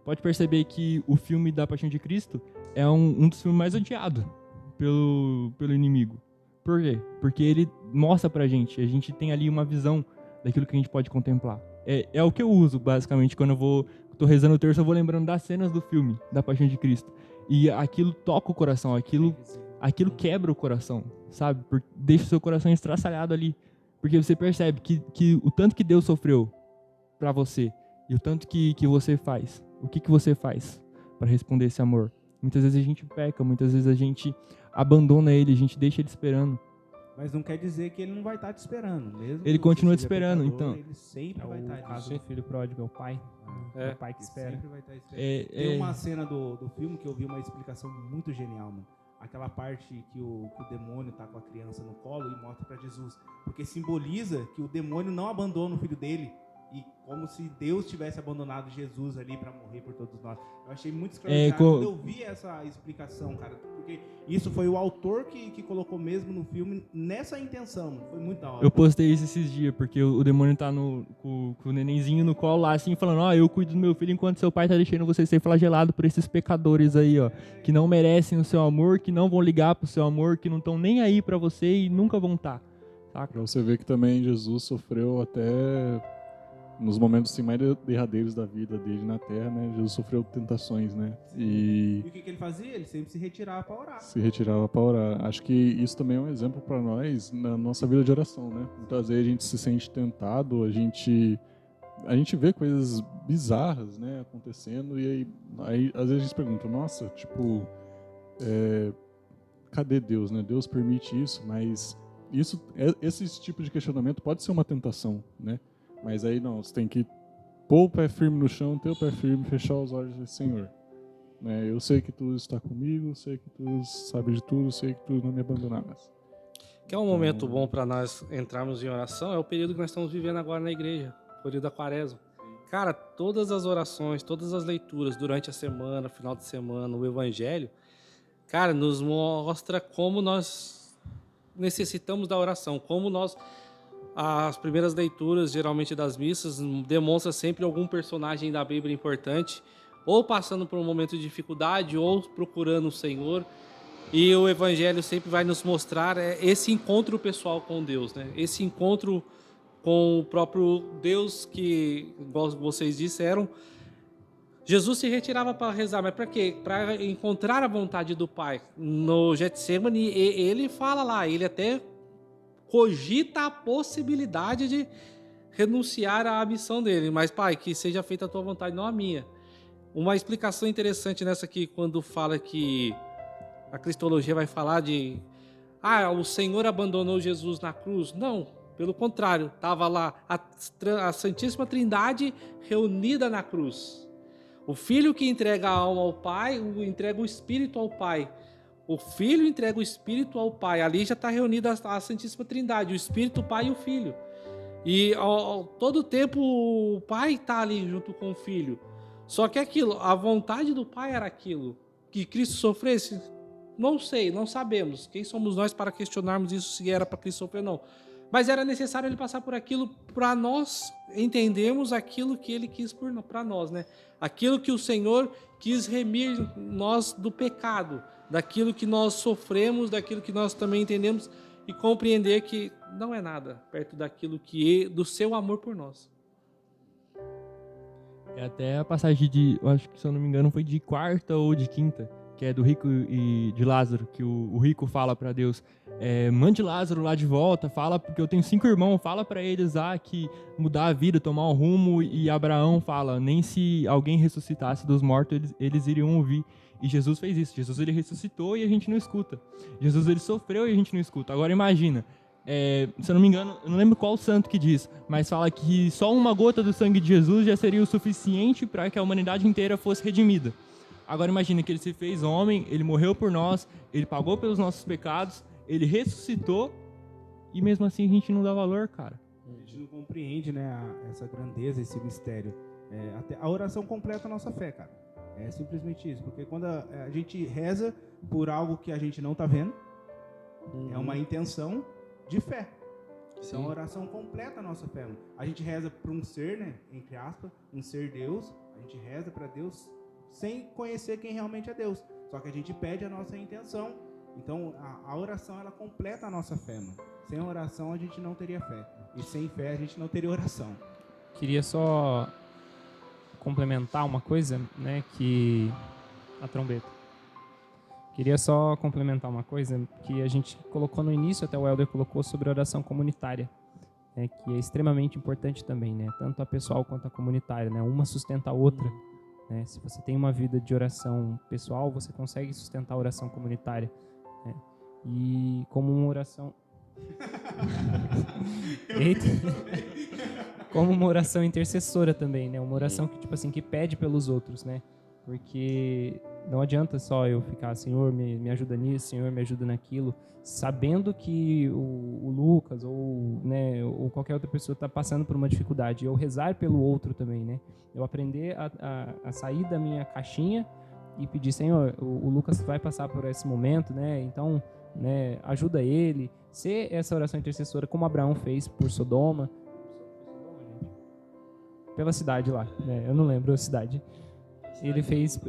Speaker 1: Pode perceber que o filme da Paixão de Cristo é um dos filmes mais odiados pelo inimigo. Por quê? Porque ele mostra pra gente, a gente tem ali uma visão daquilo que a gente pode contemplar. É o que eu uso, basicamente, quando eu tô rezando o terço, eu vou lembrando das cenas do filme, da Paixão de Cristo. E aquilo toca o coração, aquilo quebra o coração, sabe? Deixa o seu coração estraçalhado ali. Porque você percebe que o tanto que Deus sofreu pra você e o tanto que você faz, o que você faz para responder esse amor. Muitas vezes a gente peca, muitas vezes a gente abandona ele, a gente deixa ele esperando.
Speaker 6: Mas não quer dizer que ele não vai estar te esperando, mesmo.
Speaker 1: Ele continua te esperando, então.
Speaker 6: Ele sempre vai estar te esperando.
Speaker 2: O caso do filho pródigo é o pai. É o pai que espera.
Speaker 6: Sempre vai estar esperando. Tem uma cena do filme que eu vi uma explicação muito genial, mano. Aquela parte que o demônio tá com a criança no colo e mostra para Jesus. Porque simboliza que o demônio não abandona o filho dele e como se Deus tivesse abandonado Jesus ali para morrer por todos nós. Eu achei muito esclarecido quando eu vi essa explicação, cara, porque isso foi o autor que colocou mesmo no filme nessa intenção. Foi muito da hora.
Speaker 1: Eu postei isso esses dias, porque o demônio tá com o nenenzinho no colo lá, assim, falando, eu cuido do meu filho enquanto seu pai tá deixando você ser flagelado por esses pecadores aí, ó, que não merecem o seu amor, que não vão ligar pro seu amor, que não estão nem aí pra você e nunca vão estar. Tá?
Speaker 3: Pra você ver que também Jesus sofreu até nos momentos assim, mais derradeiros da vida dele na Terra, né? Jesus sofreu tentações, né?
Speaker 6: E o que ele fazia? Ele sempre se retirava para orar.
Speaker 3: Se retirava para orar. Acho que isso também é um exemplo para nós na nossa vida de oração, né? Muitas vezes a gente se sente tentado, a gente vê coisas bizarras, né, acontecendo e aí às vezes a gente se pergunta, nossa, tipo, cadê Deus, né? Deus permite isso, mas esse tipo de questionamento pode ser uma tentação, né? Mas aí não, você tem que pôr o pé firme no chão, ter o pé firme, fechar os olhos e dizer, Senhor, né, eu sei que tu está comigo, sei que tu sabe de tudo, sei que tu não me abandonarás.
Speaker 5: Que é um momento bom para nós entrarmos em oração, é o período que nós estamos vivendo agora na igreja, o período da quaresma. Cara, todas as orações, todas as leituras durante a semana, final de semana, o evangelho, cara, nos mostra como nós necessitamos da oração, como nós... As primeiras leituras, geralmente das missas, demonstra sempre algum personagem da Bíblia importante, ou passando por um momento de dificuldade, ou procurando o Senhor. E o Evangelho sempre vai nos mostrar esse encontro pessoal com Deus, né? Esse encontro com o próprio Deus que, igual vocês disseram, Jesus se retirava para rezar, mas para quê? Para encontrar a vontade do Pai. No Getsemane, ele fala lá, ele até cogita a possibilidade de renunciar à missão dele. Mas, Pai, que seja feita a tua vontade, não a minha. Uma explicação interessante nessa aqui, quando fala que a cristologia vai falar de o Senhor abandonou Jesus na cruz. Não, pelo contrário, estava lá a Santíssima Trindade reunida na cruz. O Filho que entrega a alma ao Pai, entrega o Espírito ao Pai. O Filho entrega o Espírito ao Pai. Ali já está reunida a Santíssima Trindade, o Espírito, o Pai e o Filho. E todo o tempo o Pai está ali junto com o Filho. Só que a vontade do Pai era aquilo. Que Cristo sofresse? Não sei, não sabemos. Quem somos nós para questionarmos isso, se era para Cristo sofrer ou não. Mas era necessário ele passar por aquilo para nós entendermos aquilo que ele quis para nós, né? Aquilo que o Senhor quis remir nós do pecado, daquilo que nós sofremos, daquilo que nós também entendemos e compreender que não é nada perto daquilo do seu amor por nós.
Speaker 1: É até a passagem eu acho que se eu não me engano foi de quarta ou de quinta, que é do rico e de Lázaro, que o rico fala para Deus, mande Lázaro lá de volta, fala, porque eu tenho 5 irmãos, fala para eles que mudar a vida, tomar um rumo, e Abraão fala, nem se alguém ressuscitasse dos mortos, eles iriam ouvir. E Jesus fez isso, Jesus ele ressuscitou e a gente não escuta. Jesus ele sofreu e a gente não escuta. Agora imagina, se eu não me engano, eu não lembro qual santo que diz, mas fala que só uma gota do sangue de Jesus já seria o suficiente para que a humanidade inteira fosse redimida. Agora imagina que ele se fez homem, ele morreu por nós, ele pagou pelos nossos pecados, ele ressuscitou e mesmo assim a gente não dá valor, cara.
Speaker 6: A gente não compreende, né, essa grandeza, esse mistério. Até a oração completa a nossa fé, cara. É simplesmente isso, porque quando a gente reza por algo que a gente não está vendo, é uma intenção de fé. Então a oração completa a nossa fé. A gente reza para um ser, né, entre aspas, um ser Deus, a gente reza para Deus sem conhecer quem realmente é Deus. Só que a gente pede a nossa intenção. Então a oração ela completa a nossa fé, mano. Sem oração a gente não teria fé. E sem fé a gente não teria oração.
Speaker 2: Queria só complementar uma coisa, né, que a trombeta. Queria só complementar uma coisa que a gente colocou no início, até o Helder colocou sobre a oração comunitária, né, que é extremamente importante também, né, tanto a pessoal quanto a comunitária, né, uma sustenta a outra, né, se você tem uma vida de oração pessoal, você consegue sustentar a oração comunitária, né, e como uma oração Eita. Como uma oração intercessora também, né? Uma oração que, tipo assim, que pede pelos outros, né? Porque Não adianta só eu ficar, Senhor, me ajuda nisso, Senhor, me ajuda naquilo, sabendo que o Lucas ou, né, ou qualquer outra pessoa está passando por uma dificuldade. Eu rezar pelo outro também, né? Eu aprender a sair da minha caixinha e pedir, Senhor, o Lucas vai passar por esse momento, né? Então, né, ajuda ele. Ser essa oração intercessora como Abraão fez por Sodoma, pela cidade lá, né? Eu não lembro a cidade. Ele fez...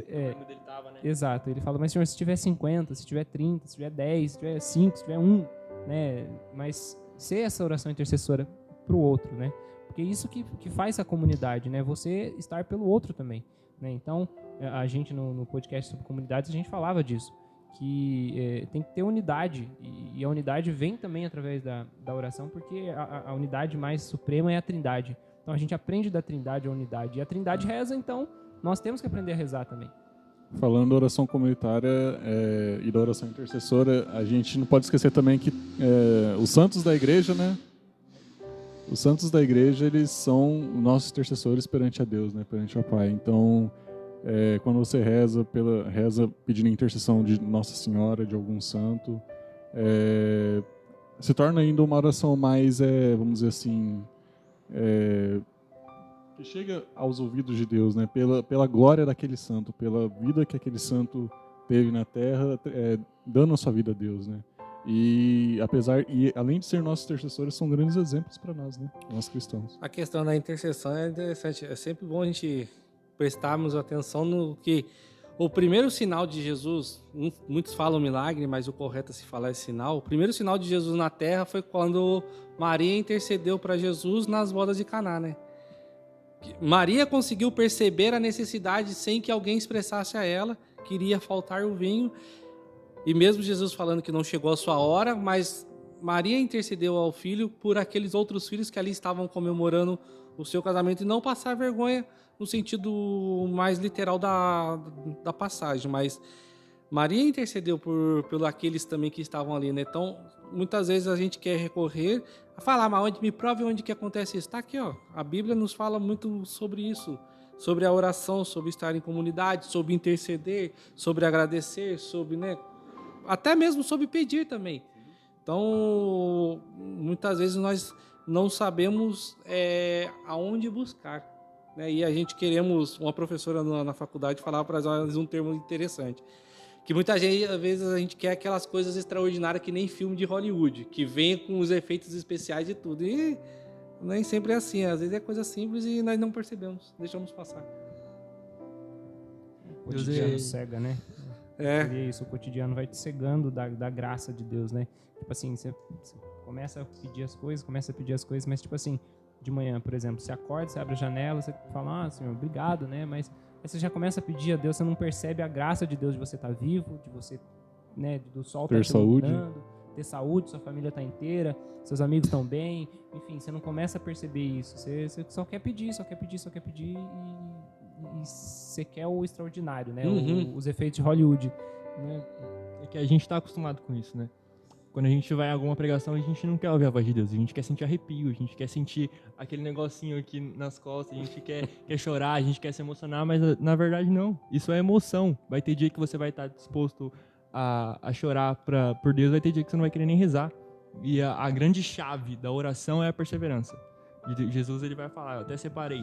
Speaker 2: Exato, ele fala, mas Senhor, se tiver 50, se tiver 30, se tiver 10, se tiver 5, se tiver 1, né? Mas ser essa oração intercessora pro outro, né? Porque isso que faz a comunidade, né? Você estar pelo outro também, né? Então, a gente no podcast sobre comunidades, a gente falava disso, que tem que ter unidade, e a unidade vem também através da oração, porque a unidade mais suprema é a Trindade. Então, a gente aprende da Trindade a unidade, e a Trindade reza, então, nós temos que aprender a rezar também.
Speaker 3: Falando da oração comunitária e da oração intercessora, a gente não pode esquecer também que os santos da igreja, né? Os santos da igreja, eles são nossos intercessores perante a Deus, né? Perante ao Pai. Então, quando você reza pedindo a intercessão de Nossa Senhora, de algum santo, se torna ainda uma oração mais, vamos dizer assim, que chega aos ouvidos de Deus, né? Pela glória daquele santo, pela vida que aquele santo teve na Terra, dando a sua vida a Deus, né? E além de ser nossos intercessores, são grandes exemplos para nós, né? Nós cristãos.
Speaker 5: A questão da intercessão é interessante. É sempre bom a gente prestarmos atenção no que o primeiro sinal de Jesus, muitos falam milagre, mas o correto é se falar é sinal. O primeiro sinal de Jesus na Terra foi quando Maria intercedeu para Jesus nas bodas de Caná, né? Maria conseguiu perceber a necessidade sem que alguém expressasse a ela que iria faltar o vinho, e mesmo Jesus falando que não chegou a sua hora, mas Maria intercedeu ao filho por aqueles outros filhos que ali estavam comemorando o seu casamento, e não passar vergonha no sentido mais literal da passagem, mas Maria intercedeu por aqueles também que estavam ali, né? Então, muitas vezes a gente quer recorrer a falar, mas onde me prove onde que acontece isso? Está aqui, ó. A Bíblia nos fala muito sobre isso, sobre a oração, sobre estar em comunidade, sobre interceder, sobre agradecer, sobre, né? Até mesmo sobre pedir também. Então, muitas vezes nós não sabemos aonde buscar, né? E a gente queremos, uma professora na faculdade falava para nós um termo interessante, que muitas vezes a gente quer aquelas coisas extraordinárias que nem filme de Hollywood, que vem com os efeitos especiais e tudo. E nem sempre é assim. Às vezes é coisa simples e nós não percebemos, deixamos passar.
Speaker 2: O cotidiano cega, né? Isso, o cotidiano vai te cegando da graça de Deus, né? Tipo assim, você começa a pedir as coisas, mas tipo assim, de manhã, por exemplo, você acorda, você abre a janela, você fala, Senhor, obrigado, né? Mas aí você já começa a pedir a Deus, você não percebe a graça de Deus de você estar vivo, de você, né, do sol
Speaker 3: ter saúde,
Speaker 2: ter saúde, sua família está inteira, seus amigos estão bem, enfim, você não começa a perceber isso, você só quer pedir e você quer o extraordinário, né? Os efeitos de Hollywood, né?
Speaker 1: É que a gente está acostumado com isso, né? Quando a gente vai em alguma pregação, a gente não quer ouvir a voz de Deus, a gente quer sentir arrepio, a gente quer sentir aquele negocinho aqui nas costas, a gente quer chorar, a gente quer se emocionar, mas na verdade não, isso é emoção. Vai ter dia que você vai estar disposto a chorar por Deus, vai ter dia que você não vai querer nem rezar. E a grande chave da oração é a perseverança. Jesus, ele vai falar, eu até separei,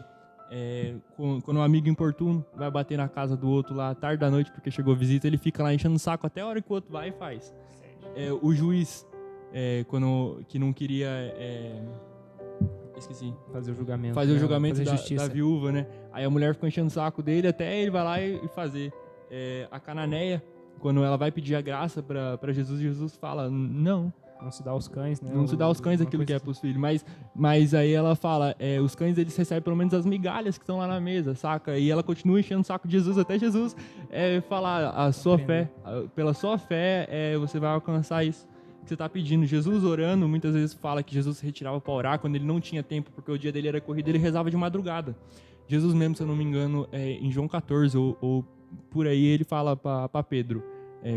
Speaker 1: quando um amigo importuno vai bater na casa do outro lá tarde da noite porque chegou visita, ele fica lá enchendo o saco até a hora que o outro vai e faz. O juiz, que não queria
Speaker 2: fazer o julgamento,
Speaker 1: da viúva, né? Aí a mulher ficou enchendo o saco dele até ele vai lá e fazer. A cananeia, quando ela vai pedir a graça para Jesus, Jesus fala, não
Speaker 2: se dá aos cães, né?
Speaker 1: Não se dá aos cães aquilo que é para os filhos, mas aí ela fala, os cães eles recebem pelo menos as migalhas que estão lá na mesa, saca? E ela continua enchendo o saco de Jesus até Jesus falar, a sua fé, pela sua fé você vai alcançar isso que você está pedindo. Jesus orando, muitas vezes fala que Jesus se retirava para orar quando ele não tinha tempo, porque o dia dele era corrido, ele rezava de madrugada. Jesus mesmo, se eu não me engano, em João 14 ou por aí, ele fala para Pedro,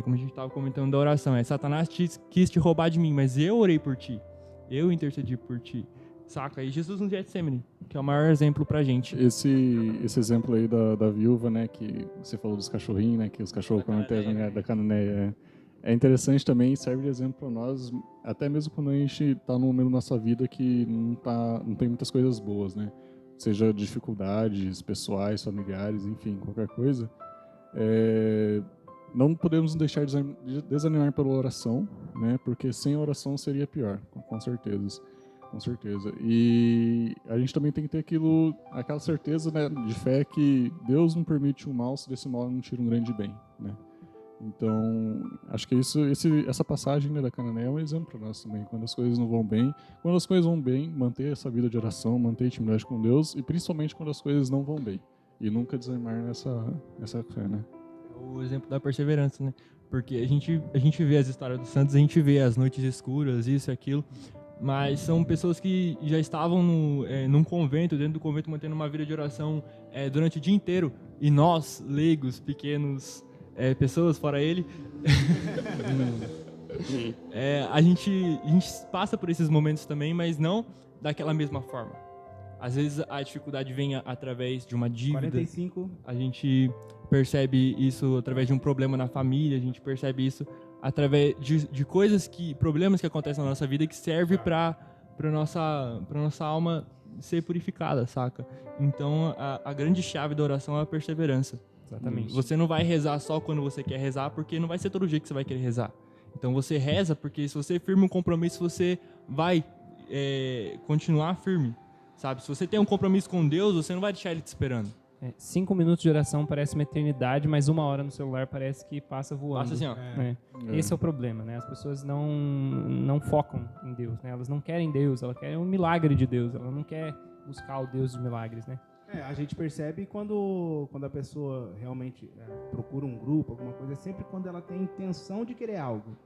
Speaker 1: como a gente estava comentando da oração, Satanás quis te roubar de mim, mas eu orei por ti, eu intercedi por ti. saca? E Jesus no Getsemane, que é o maior exemplo pra gente.
Speaker 3: Esse exemplo aí da viúva, né, que você falou dos cachorrinhos, né, que os cachorros comem da cananeia, é interessante também, serve de exemplo para nós, até mesmo quando a gente está num momento da nossa vida que não tem muitas coisas boas, né? Seja dificuldades pessoais, familiares, enfim, qualquer coisa. Não podemos deixar de desanimar pela oração, né? Porque sem oração seria pior, com certeza. Com certeza. E a gente também tem que ter aquela certeza, né, de fé que Deus não permite o mal se desse mal não tira um grande bem, né? Então, acho que essa passagem, né, da cananeia é um exemplo para nós também. Quando as coisas não vão bem, quando as coisas vão bem, manter essa vida de oração, manter a intimidade com Deus, e principalmente quando as coisas não vão bem. E nunca desanimar nessa fé, né?
Speaker 1: O exemplo da perseverança, né? Porque a gente vê as histórias dos santos, a gente vê as noites escuras, isso e aquilo, mas são pessoas que já estavam num convento, dentro do convento, mantendo uma vida de oração durante o dia inteiro. E nós, leigos, pequenos, pessoas fora ele, a gente passa por esses momentos também, mas não daquela mesma forma. Às vezes a dificuldade vem através de uma dívida.
Speaker 6: 45.
Speaker 1: A gente percebe isso através de um problema na família, a gente percebe isso através de problemas que acontecem na nossa vida que serve para nossa alma ser purificada, saca? Então a grande chave da oração é a perseverança.
Speaker 2: Exatamente.
Speaker 1: Você não vai rezar só quando você quer rezar, porque não vai ser todo dia que você vai querer rezar. Então você reza porque se você firma um compromisso, você vai continuar firme, sabe? Se você tem um compromisso com Deus, você não vai deixar Ele te esperando.
Speaker 2: 5 minutos de oração parece uma eternidade, mas 1 hora no celular parece que passa voando.
Speaker 1: Passa assim, ó.
Speaker 2: Esse é o problema, né? As pessoas não focam em Deus, né? Elas não querem Deus, elas querem um milagre de Deus, ela não quer buscar o Deus dos milagres, né?
Speaker 6: A gente percebe quando a pessoa realmente procura um grupo, alguma coisa, é sempre quando ela tem intenção de querer algo.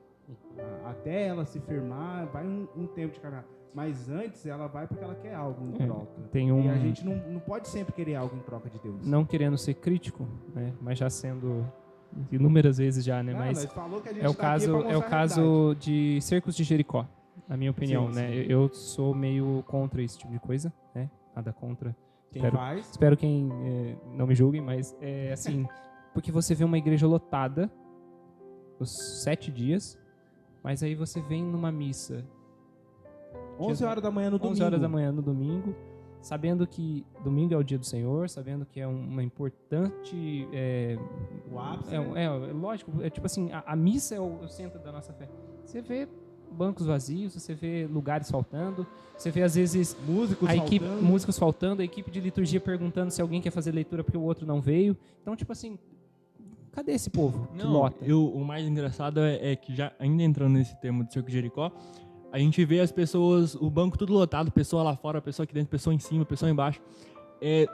Speaker 6: Até ela se firmar, vai um tempo de caminhada. Mas antes ela vai porque ela quer algo em troca. E a gente não pode sempre querer algo em troca de Deus.
Speaker 2: Não querendo ser crítico, né? Mas já sendo inúmeras vezes já, né? Mas
Speaker 6: falou que a gente
Speaker 2: é o caso de Cercos de Jericó, na minha opinião,
Speaker 6: sim,
Speaker 2: né?
Speaker 6: sim.
Speaker 2: Eu sou meio contra esse tipo de coisa, né? Nada contra.
Speaker 6: Faz.
Speaker 2: Espero quem não me julgue, mas é assim, porque você vê uma igreja lotada os 7 dias, mas aí você vem numa missa
Speaker 6: 11 horas da manhã no domingo.
Speaker 2: 11 horas da manhã no domingo, sabendo que domingo é o dia do Senhor, sabendo que é uma importante...
Speaker 6: O ápice,
Speaker 2: lógico, é tipo assim, a missa é o centro da nossa fé. Você vê bancos vazios, você vê lugares faltando, você vê às vezes músicos faltando, a equipe de liturgia perguntando se alguém quer fazer leitura porque o outro não veio. Então, tipo assim, cadê esse povo que lota?
Speaker 1: O mais engraçado é que, já ainda entrando nesse tema do Cerco de Jericó, a gente vê as pessoas, o banco tudo lotado, pessoa lá fora, pessoa aqui dentro, pessoa em cima, pessoa embaixo.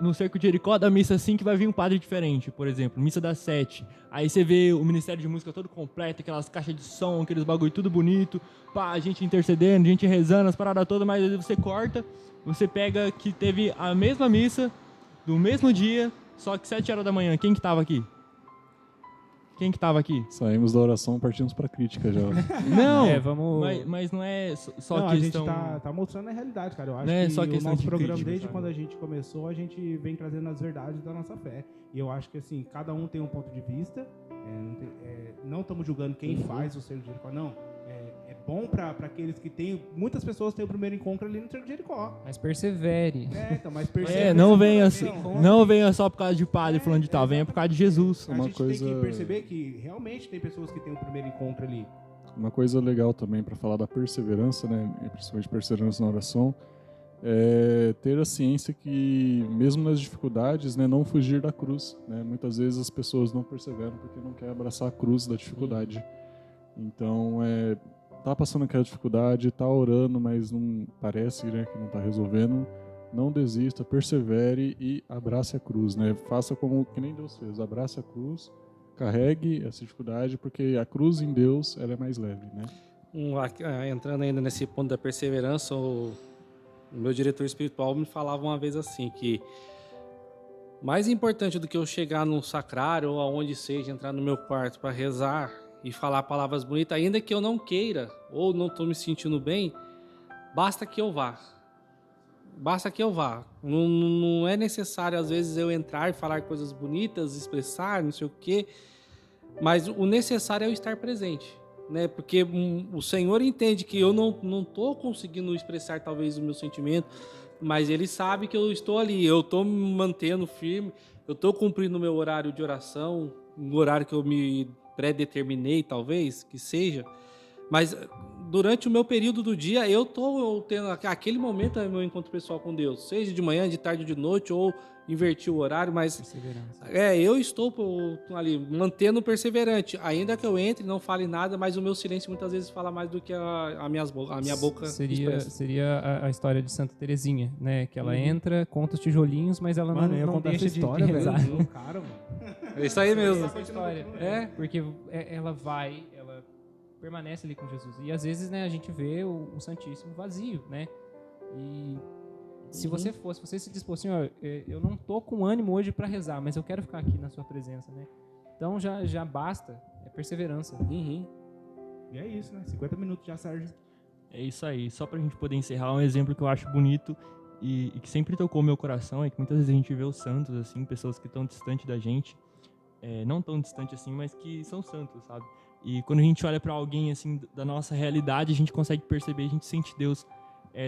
Speaker 1: No Cerco de Jericó, da missa assim, que vai vir um padre diferente, por exemplo, missa das 7. Aí você vê o Ministério de Música todo completo, aquelas caixas de som, aqueles bagulho tudo bonito, a gente intercedendo, a gente rezando, as paradas todas, mas aí você corta, você pega que teve a mesma missa, do mesmo dia, só que 7 horas da manhã. Quem que tava aqui? Quem que tava aqui?
Speaker 3: Saímos da oração, partimos pra crítica já.
Speaker 1: Não,
Speaker 2: vamos...
Speaker 1: mas não é só
Speaker 6: não,
Speaker 1: questão...
Speaker 6: A gente tá mostrando a realidade, cara. Eu acho
Speaker 1: não é
Speaker 6: que
Speaker 1: só
Speaker 6: o
Speaker 1: questão
Speaker 6: nosso
Speaker 1: de
Speaker 6: programa,
Speaker 1: crítica,
Speaker 6: desde
Speaker 1: sabe?
Speaker 6: quando a gente começou, a gente vem trazendo as verdades da nossa fé. E eu acho que, assim, cada um tem um ponto de vista. Não estamos julgando quem faz o Cerco de Jericó, não. É bom para aqueles que têm... Muitas pessoas têm o primeiro encontro ali no Cerco de Jericó.
Speaker 2: Mas persevere.
Speaker 6: Mas persevere.
Speaker 1: Não venha só por causa de padre falando de tal, venha por causa de Jesus.
Speaker 6: A gente tem que perceber que realmente tem pessoas que têm o primeiro encontro ali.
Speaker 3: Uma coisa legal também para falar da perseverança, né, e principalmente perseverança na oração, é ter a ciência que, mesmo nas dificuldades, né, não fugir da cruz. Né? Muitas vezes as pessoas não perseveram porque não querem abraçar a cruz da dificuldade. Então, tá passando aquela dificuldade, tá orando, mas não parece, né, que não tá resolvendo. Não desista, persevere e abrace a cruz, né? Faça como que nem Deus fez, abrace a cruz, carregue essa dificuldade, porque a cruz em Deus ela é mais leve, né?
Speaker 5: Entrando ainda nesse ponto da perseverança, o meu diretor espiritual me falava uma vez assim, que mais importante do que eu chegar num sacrário ou aonde seja, entrar no meu quarto para rezar e falar palavras bonitas, ainda que eu não queira ou não estou me sentindo bem, basta que eu vá. basta que eu vá. Não é necessário, às vezes, eu entrar e falar coisas bonitas, expressar, não sei o quê. Mas o necessário é eu estar presente, né? Porque o Senhor entende que eu não estou conseguindo expressar, talvez, o meu sentimento, mas Ele sabe que eu estou ali, eu estou me mantendo firme, eu estou cumprindo o meu horário de oração, um horário que eu me pré-determinei, talvez, que seja. Mas durante o meu período do dia, eu estou tendo aquele momento é meu encontro pessoal com Deus, seja de manhã, de tarde, de noite, ou invertir o horário, mas eu estou ali mantendo perseverante, ainda que eu entre e não fale nada, mas o meu silêncio muitas vezes fala mais do que a minha boca expressa.
Speaker 2: Seria a história de Santa Terezinha, né? Que ela entra, conta os tijolinhos, mas ela não deixa de rezar.
Speaker 6: Cara, mano.
Speaker 5: É isso aí mesmo.
Speaker 2: Essa história. Porque ela permanece ali com Jesus. E às vezes, né, a gente vê o Santíssimo vazio, né? E se você se dispor assim, ó, eu não tô com ânimo hoje para rezar, mas eu quero ficar aqui na sua presença, né? Então já basta, é perseverança.
Speaker 6: E é isso, né? 50 minutos já, Sérgio.
Speaker 1: É isso aí. Só pra gente poder encerrar, um exemplo que eu acho bonito e que sempre tocou meu coração é que muitas vezes a gente vê os santos, assim, pessoas que estão distantes da gente, não tão distante assim, mas que são santos, sabe? E quando a gente olha pra alguém, assim, da nossa realidade, a gente consegue perceber, a gente sente Deus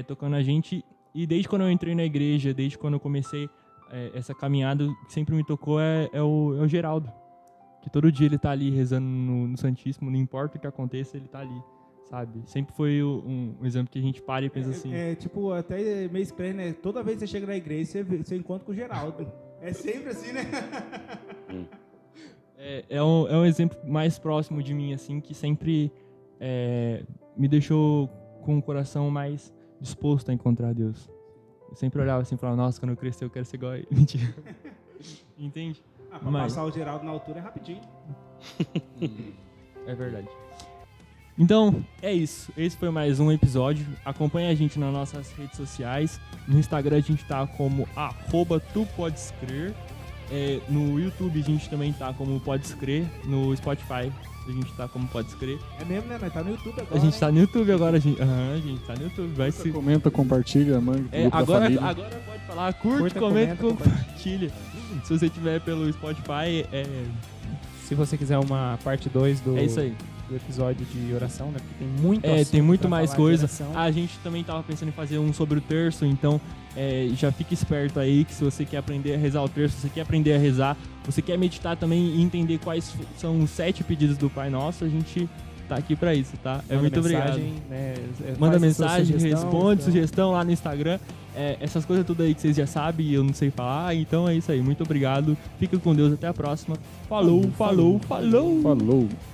Speaker 1: tocando a gente. E desde quando eu entrei na igreja, desde quando eu comecei essa caminhada, o que sempre me tocou é o Geraldo. Que todo dia ele tá ali rezando no Santíssimo, não importa o que aconteça, ele tá ali, sabe? Sempre foi um exemplo que a gente para e pensa assim...
Speaker 6: Tipo, até meio estranho, né? Toda vez que você chega na igreja, você encontra com o Geraldo. É sempre assim, né?
Speaker 1: É um exemplo mais próximo de mim, assim, que sempre me deixou com o coração mais disposto a encontrar Deus. Eu sempre olhava assim e falava, nossa, quando eu crescer eu quero ser igual a ele. Mentira. Entende?
Speaker 6: Pra passar o Geraldo na altura é rapidinho.
Speaker 1: É verdade. Então, é isso. Esse foi mais um episódio. Acompanhe a gente nas nossas redes sociais. No Instagram a gente tá como @tupodescrer. No YouTube a gente também tá como Podes Crer. No Spotify a gente tá como Podes Crer.
Speaker 6: É mesmo, né? Mas tá no YouTube agora.
Speaker 1: A gente tá no YouTube agora, a gente tá no YouTube. Vai se...
Speaker 3: Comenta, compartilha, manda pro grupo da família.
Speaker 1: Agora pode falar, curte, comenta, compartilha. Se você tiver pelo Spotify,
Speaker 2: se você quiser uma parte 2
Speaker 1: é isso aí.
Speaker 2: do episódio de oração, né? Porque tem muito assunto,
Speaker 1: tem muito mais coisa. A gente também tava pensando em fazer um sobre o terço, então já fica esperto aí que se você quer aprender a rezar o terço, se você quer aprender a rezar, você quer meditar também e entender quais são os 7 pedidos do Pai Nosso, a gente tá aqui pra isso, tá? Muito obrigado.
Speaker 2: Né?
Speaker 1: Manda mensagem, responde, sugestão lá no Instagram. Essas coisas tudo aí que vocês já sabem e eu não sei falar, então é isso aí. Muito obrigado. Fica com Deus, até a próxima. Falou.